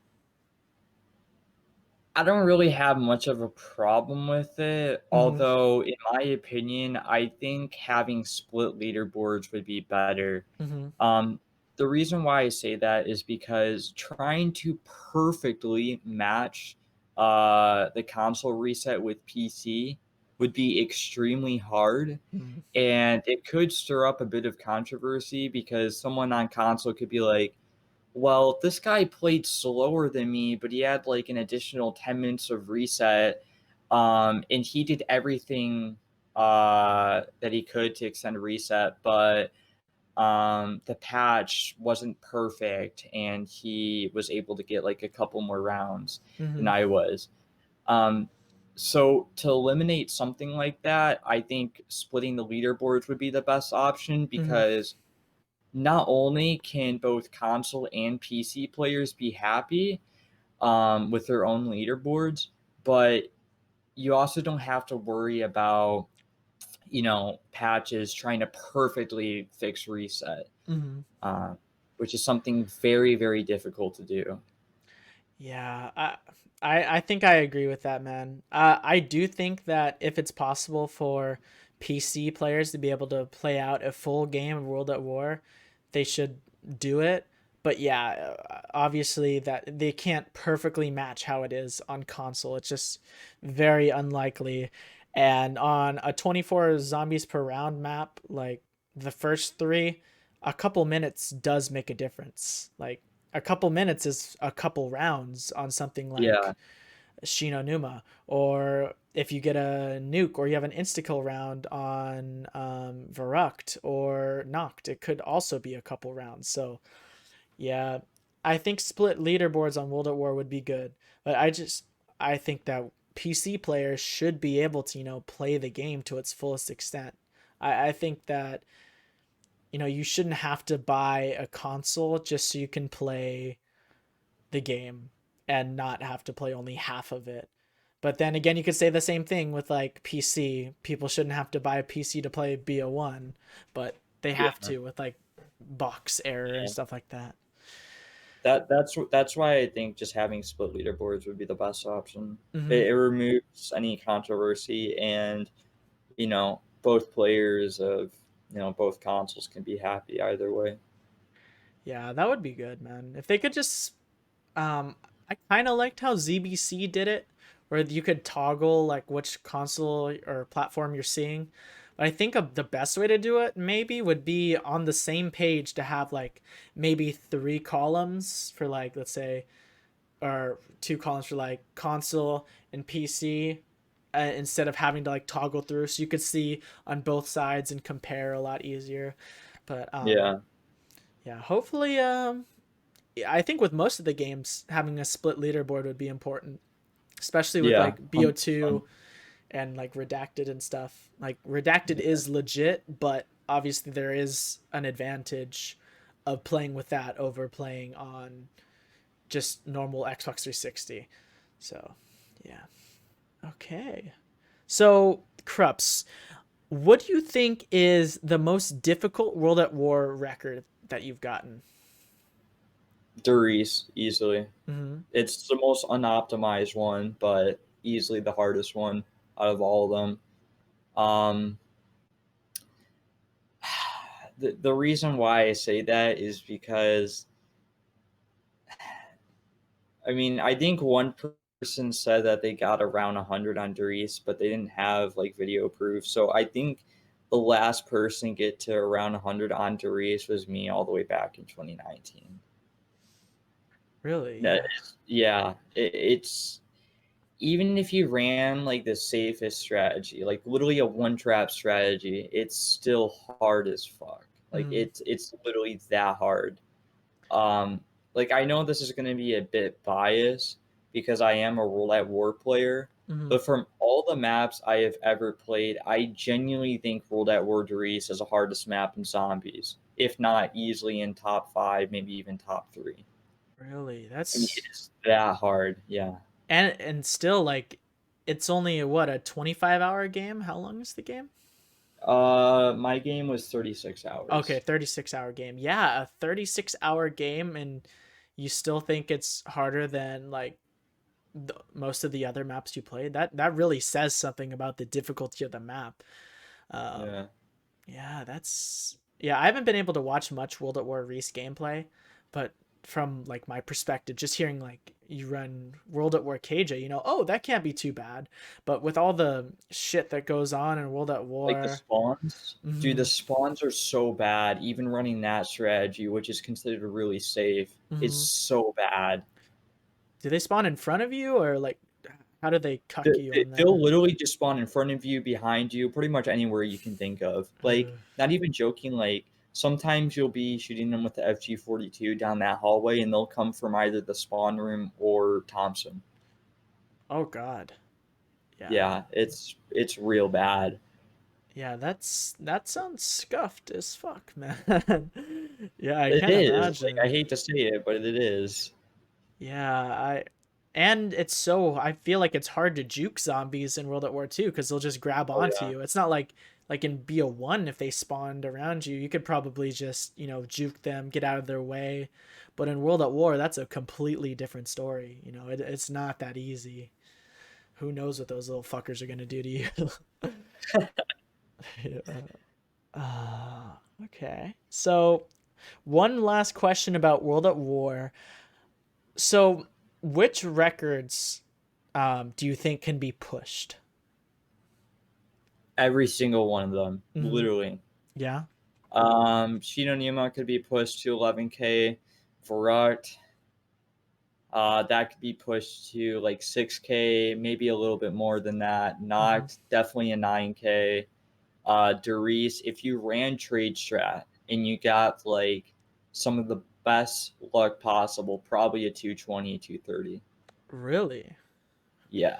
I don't really have much of a problem with it, Mm-hmm. although in my opinion, I think having split leaderboards would be better. Mm-hmm. Um, the reason why I say that is because trying to perfectly match the console reset with PC would be extremely hard, Mm-hmm. and it could stir up a bit of controversy because someone on console could be like, well, this guy played slower than me, but he had like an additional 10 minutes of reset. And he did everything that he could to extend a reset, but the patch wasn't perfect and he was able to get like a couple more rounds than Mm-hmm. I was. Um, so to eliminate something like that, I think splitting the leaderboards would be the best option Mm-hmm. because not only can both console and PC players be happy with their own leaderboards, but you also don't have to worry about, patches trying to perfectly fix reset, Mm-hmm. uh, which is something very, very difficult to do. Yeah, I think I agree with that, man. I do think that if it's possible for PC players to be able to play out a full game of World at War, they should do it. But yeah, obviously that they can't perfectly match how it is on console. It's just very unlikely. And on a 24 zombies per round map, like the first three, a couple minutes does make a difference. Like a couple minutes is a couple rounds on something Yeah, like Shino Numa, or if you get a nuke or you have an insta-kill round on Verruct or Noct, it could also be a couple rounds. So yeah, I think split leaderboards on World at War would be good, but I think that PC players should be able to play the game to its fullest extent. I think that you shouldn't have to buy a console just so you can play the game and not have to play only half of it. But then again, you could say the same thing with like PC. People shouldn't have to buy a PC to play BO1, but they have yeah, to with like box error and yeah. stuff like that. That's why I think just having split leaderboards would be the best option. Hmm. It removes any controversy, and both players of both consoles can be happy either way. Yeah, that would be good, man. If they could just I kind of liked how ZBC did it, where you could toggle like which console or platform you're seeing. But I think the best way to do it maybe would be on the same page to have like maybe three columns for like let's say, or two columns for like console and PC, instead of having to like toggle through, so you could see on both sides and compare a lot easier. But Yeah, yeah, hopefully I think with most of the games, having a split leaderboard would be important, especially with yeah, like 100%. BO2 and like Redacted and stuff. Like Redacted is legit, but obviously there is an advantage of playing with that over playing on just normal Xbox 360. So, yeah. Okay. So, Cruppz, what do you think is the most difficult World at War record that you've gotten? Duri's easily. Mm-hmm. It's the most unoptimized one, but easily the hardest one out of all of them. Um, the reason why I say that is because I mean I think one person said that they got around 100 on Duri's, but they didn't have like video proof. So I think the last person get to around 100 on Duri's was me all the way back in 2019. Really? That Yeah. is, yeah, it's even if you ran like the safest strategy, like literally a one trap strategy, it's still hard as fuck. Like Mm-hmm. it's literally that hard. Um, like I know this is going to be a bit biased because I am a roulette war player, Mm-hmm. but from all the maps I have ever played, I genuinely think roulette war Darice is the hardest map in zombies, if not easily in top five, maybe even top three. Really? I mean, it That's is that hard. Yeah. and still like it's only what, a 25-hour game? How long is the game? My game was 36 Okay, hours. 36-hour game. Yeah, a 36-hour game and you still think it's harder than like most of the other maps you played. That really says something about the difficulty of the map. Um Yeah. Yeah, yeah, I haven't been able to watch much World at War Reese gameplay, but from like my perspective, just hearing like you run World at War KJ, oh, that can't be too bad. But with all the shit that goes on in World at Like the War, spawns, dude, the mm-hmm, spawns are so bad. Even running that strategy, which is considered really safe, is mm-hmm. so bad. Do they spawn in front of you or like how do they cuck you on They'll there? literally just spawn in front of you, behind you, pretty much anywhere you can think of. Like, not even joking. Like, sometimes you'll be shooting them with the FG-42 down that hallway, and they'll come from either the spawn room or Thompson. Oh God, yeah, Yeah, it's real bad. yeah. That sounds scuffed as fuck, man. Yeah, I It can't is. Like, I imagine. hate to say it, but it is. Yeah, and it's so I feel like it's hard to juke zombies in World at War 2 because they'll just grab Oh onto yeah. you. It's not like in BO1 if they spawned around you, you could probably just, juke them, get out of their way. But in World at War, that's a completely different story. It's not that easy. Who knows what those little fuckers are gonna do to you? Yeah. Okay. So One last question about World at War. So, which records do you think can be pushed? Every single one of them, Hmm. literally. Yeah. Shinonima could be pushed to 11K. Varut, that could be pushed to like 6K, maybe a little bit more than that. Hmm. Not definitely a 9K. Darius, if you ran trade strat and you got like some of the best luck possible, probably a 220, 230. Really? Yeah.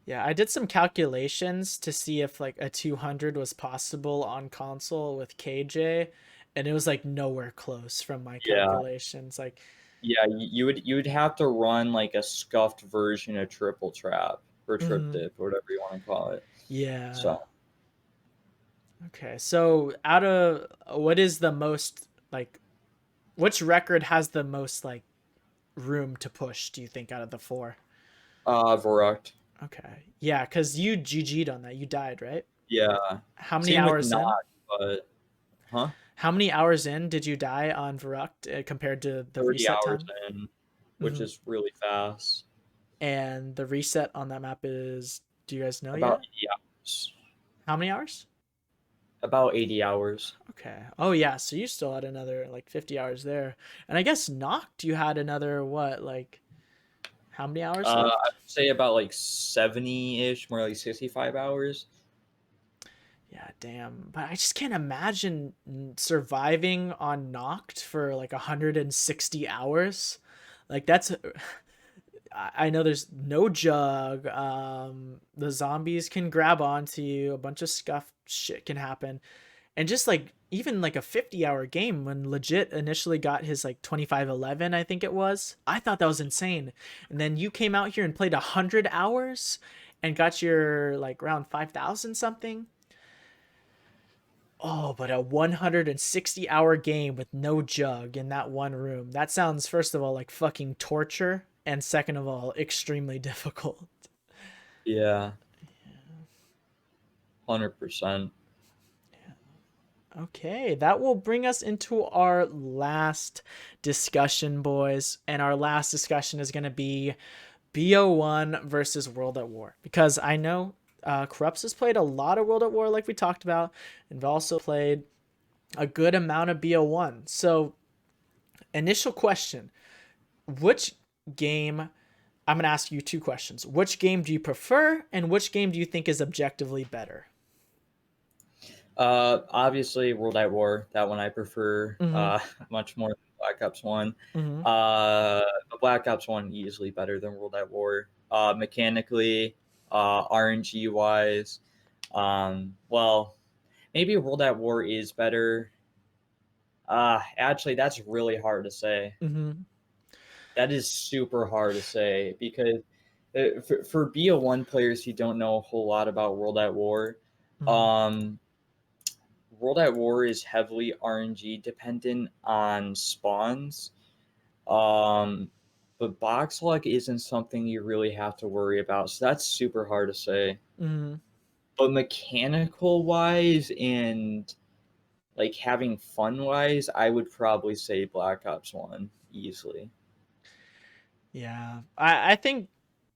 Yeah, I did some calculations to see if like a 200 was possible on console with KJ, and it was like nowhere close from my Yeah. calculations. Like, Yeah, you would have to run like a scuffed version of triple trap or trip mhm. dip or whatever you want to call it. Yeah. So Okay. So, out of what is the most like which record has the most like room to push, do you think, out of the four? Varrocked. Okay. Yeah, because you GG'd on that. You died, right? Yeah. How many Same with hours not, in? but huh? How many hours in did you die on Verruct compared to the 30 reset hours time? in, which Hmm. is really fast. And the reset on that map is, do you guys know About yet? 80 hours. How many hours? About 80 hours. Okay. Oh yeah, so you still had another like 50 hours there. And I guess Noct you had another what, like how many hours I'd left? say about like 70-ish, more like 65 hours. Yeah, damn. But I just can't imagine surviving on Noct for like 160 hours. Like that's I know there's no jug. The zombies can grab onto you. A bunch of scuffed shit can happen, and just like even like a 50-hour game when legit initially got his like 2511, I think it was. I thought that was insane, and then you came out here and played 100 hours, and got your like around 5,000 something. Oh, but a 160-hour game with no jug in that one room. That sounds, first of all, like fucking torture, and second of all, extremely difficult. Yeah, 100%. Okay, that will bring us into our last discussion, boys. And our last discussion is going to be BO1 versus World at War. Because I know Cruppz has played a lot of World at War, like we talked about, and we've also played a good amount of BO1. So, initial question: which game? I'm going to ask you two questions. Which game do you prefer, and which game do you think is objectively better? Obviously, World at War, that one I prefer Mm-hmm. much more than Black Ops 1. Mm-hmm. The Black Ops 1 easily better than World at War. Mechanically, RNG wise, well, maybe World at War is better. Actually, that's really hard to say. Mm-hmm. That is super hard to say because for BO1 players who don't know a whole lot about World at War, Mm-hmm. um, World at War is heavily RNG dependent on spawns. Um, but box luck isn't something you really have to worry about. So that's super hard to say. Mm-hmm. But mechanical wise and like having fun wise, I would probably say Black Ops 1 easily. Yeah, I think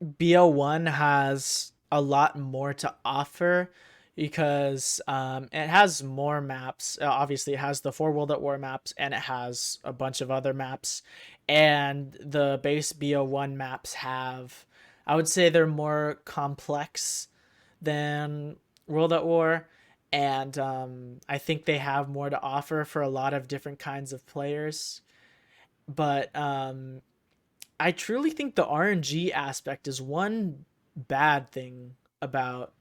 BO1 has a lot more to offer because it has more maps. Obviously, it has the four World at War maps and it has a bunch of other maps. And the base BO1 maps have, I would say, they're more complex than World at War. And I think they have more to offer for a lot of different kinds of players. But I truly think the RNG aspect is one bad thing about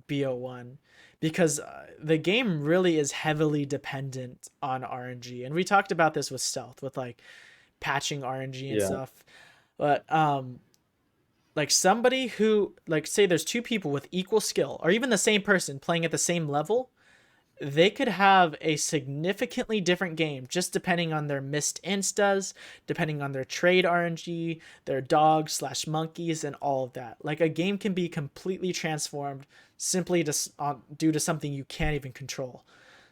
BO1 because the game really is heavily dependent on RNG. And we talked about this with Stealth with like patching RNG and Yeah. stuff. But like somebody who like say there's two people with equal skill or even the same person playing at the same level, they could have a significantly different game just depending on their missed instas, depending on their trade RNG, their dogs slash monkeys, and all of that. Like a game can be completely transformed simply due to something you can't even control.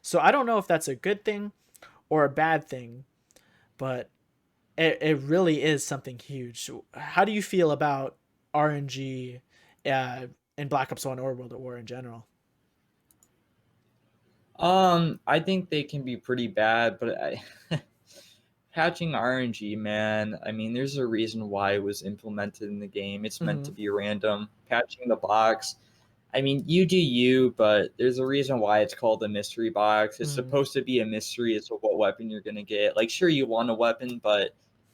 So I don't know if that's a good thing or a bad thing, but it really is something huge. How do you feel about RNG uh, in Black Ops 1 or World at War in general? I think they can be pretty bad, but patching RNG, man. I mean, there's a reason why it was implemented in the game. It's meant Mm-hmm. to be random. Patching the box, I mean, you do you, but there's a reason why it's called a mystery box. It's Mm-hmm. supposed to be a mystery as to what weapon you're gonna get. Like, sure, you want a weapon, but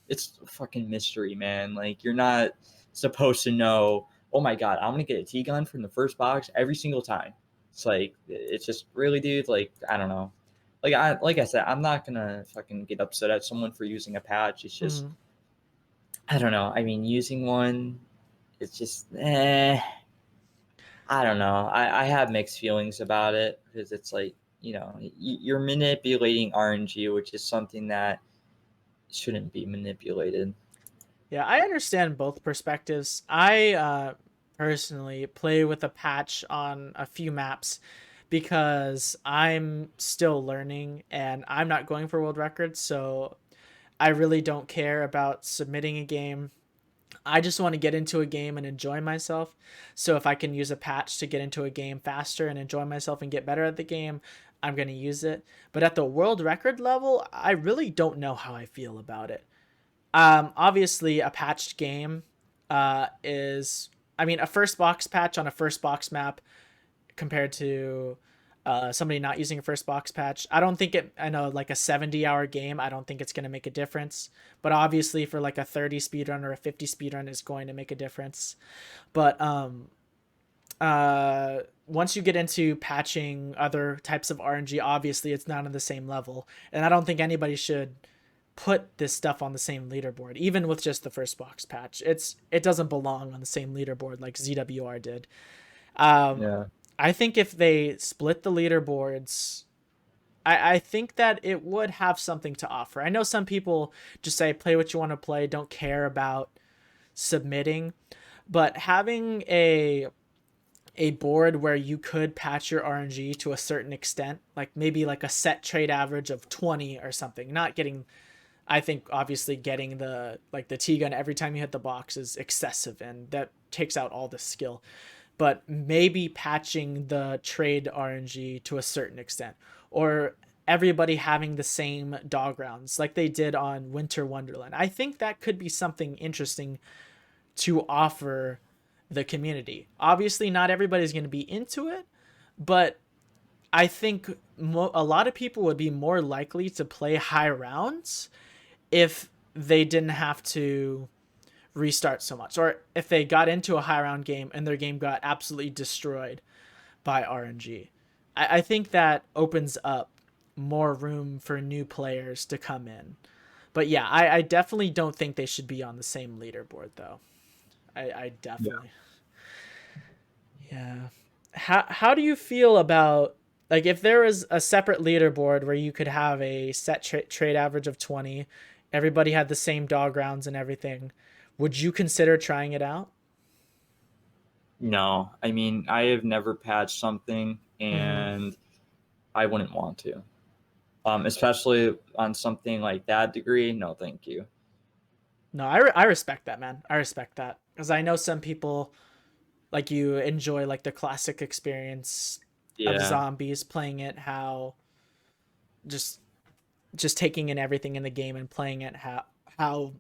it's a fucking mystery, man. Like, you're not supposed to know. Oh my god, I'm gonna get a T gun from the first box every single time. It's like, it's just really, dude. Like, I don't know. Like I said, I'm not gonna fucking get upset at someone for using a patch. It's just, Mm-hmm. I don't know. I mean, using one, it's just, I don't know. I have mixed feelings about it because it's like, you're manipulating RNG, which is something that shouldn't be manipulated. Yeah, I understand both perspectives. I personally play with a patch on a few maps because I'm still learning and I'm not going for world records, so I really don't care about submitting a game. I just want to get into a game and enjoy myself. So if I can use a patch to get into a game faster and enjoy myself and get better at the game, I'm going to use it. But at the world record level, I really don't know how I feel about it. Obviously, a patched game is, I mean, a first box patch on a first box map compared to somebody not using a first box patch. I don't think it, I know like a 70-hour game, I don't think it's going to make a difference. But obviously, for like a 30 speed run or a 50 speed run, is going to make a difference. But once you get into patching other types of RNG, obviously it's not on the same level. And I don't think anybody should put this stuff on the same leaderboard, even with just the first box patch. It doesn't belong on the same leaderboard like ZWR did. Um, Yeah. I think if they split the leaderboards, I think that it would have something to offer. I know some people just say play what you want to play, don't care about submitting, but having a board where you could patch your RNG to a certain extent, like maybe like a set trade average of 20 or something, not getting, I think obviously getting the like the T gun every time you hit the box is excessive and that takes out all the skill. But maybe patching the trade RNG to a certain extent, or everybody having the same dog rounds like they did on Winter Wonderland. I think that could be something interesting to offer the community. Obviously, not everybody's going to be into it, but I think a lot of people would be more likely to play high rounds if they didn't have to restart so much, or if they got into a high round game and their game got absolutely destroyed by RNG. I think that opens up more room for new players to come in. But yeah, I definitely don't think they should be on the same leaderboard though. I Yeah. definitely, yeah. How do you feel about, like, if there was a separate leaderboard where you could have a set trade average of 20, everybody had the same dog rounds and everything, would you consider trying it out? No, I mean, I have never patched something Mm-hmm. and I wouldn't want to. Especially on something like that degree. No, thank you. No, I respect that, man. I respect that because I know some people like you enjoy like the classic experience of Yeah. zombies playing it, how just just taking in everything in the game and playing it how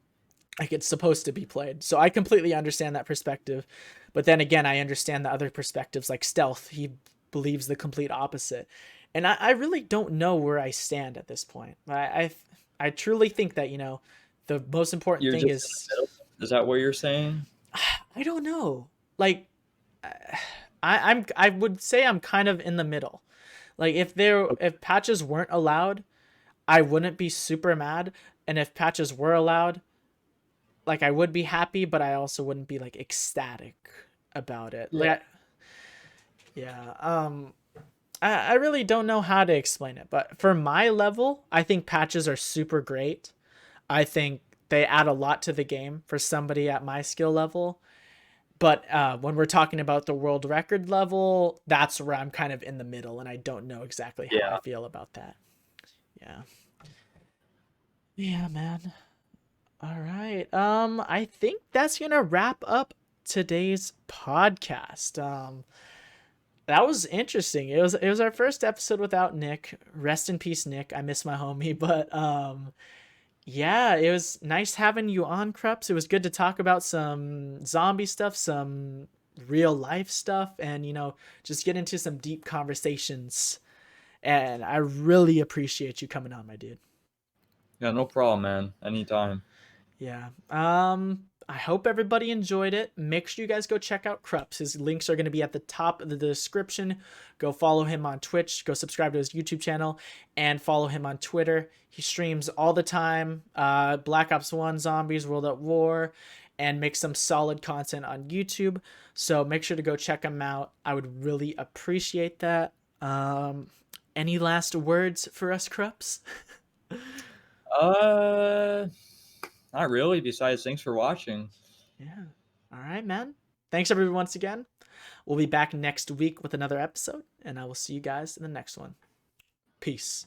like it's supposed to be played. So I completely understand that perspective. But then again, I understand the other perspectives like Stealth. He believes the complete opposite. And I really don't know where I stand at this point. I truly think that, the most important You're thing just in is, the middle. Is that what you're saying? I don't know. Like I would say I'm kind of in the middle. Like if patches weren't allowed, I wouldn't be super mad, and if patches were allowed, like I would be happy, but I also wouldn't be like ecstatic about it. Yeah. Yeah, I really don't know how to explain it, but for my level, I think patches are super great. I think they add a lot to the game for somebody at my skill level. But when we're talking about the world record level, that's where I'm kind of in the middle, and I don't know exactly how I Yeah. feel about that. Yeah. Yeah, man. All right. I think that's gonna wrap up today's podcast. That was interesting. It was our first episode without Nick. Rest in peace, Nick. I miss my homie, but yeah, it was nice having you on, Cruppz. It was good to talk about some zombie stuff, some real life stuff, and just get into some deep conversations. And I really appreciate you coming on, my dude. Yeah, no problem, man. Anytime. Yeah. I hope everybody enjoyed it. Make sure you guys go check out Cruppz. His links are going to be at the top of the description. Go follow him on Twitch. Go subscribe to his YouTube channel and follow him on Twitter. He streams all the time. Black Ops 1, Zombies, World at War, and makes some solid content on YouTube. So make sure to go check him out. I would really appreciate that. Any last words for us, Cruppz? Uh, Not really. Besides, thanks for watching. Yeah. All right, man. Thanks everyone once again. We'll be back next week with another episode, and I will see you guys in the next one. Peace.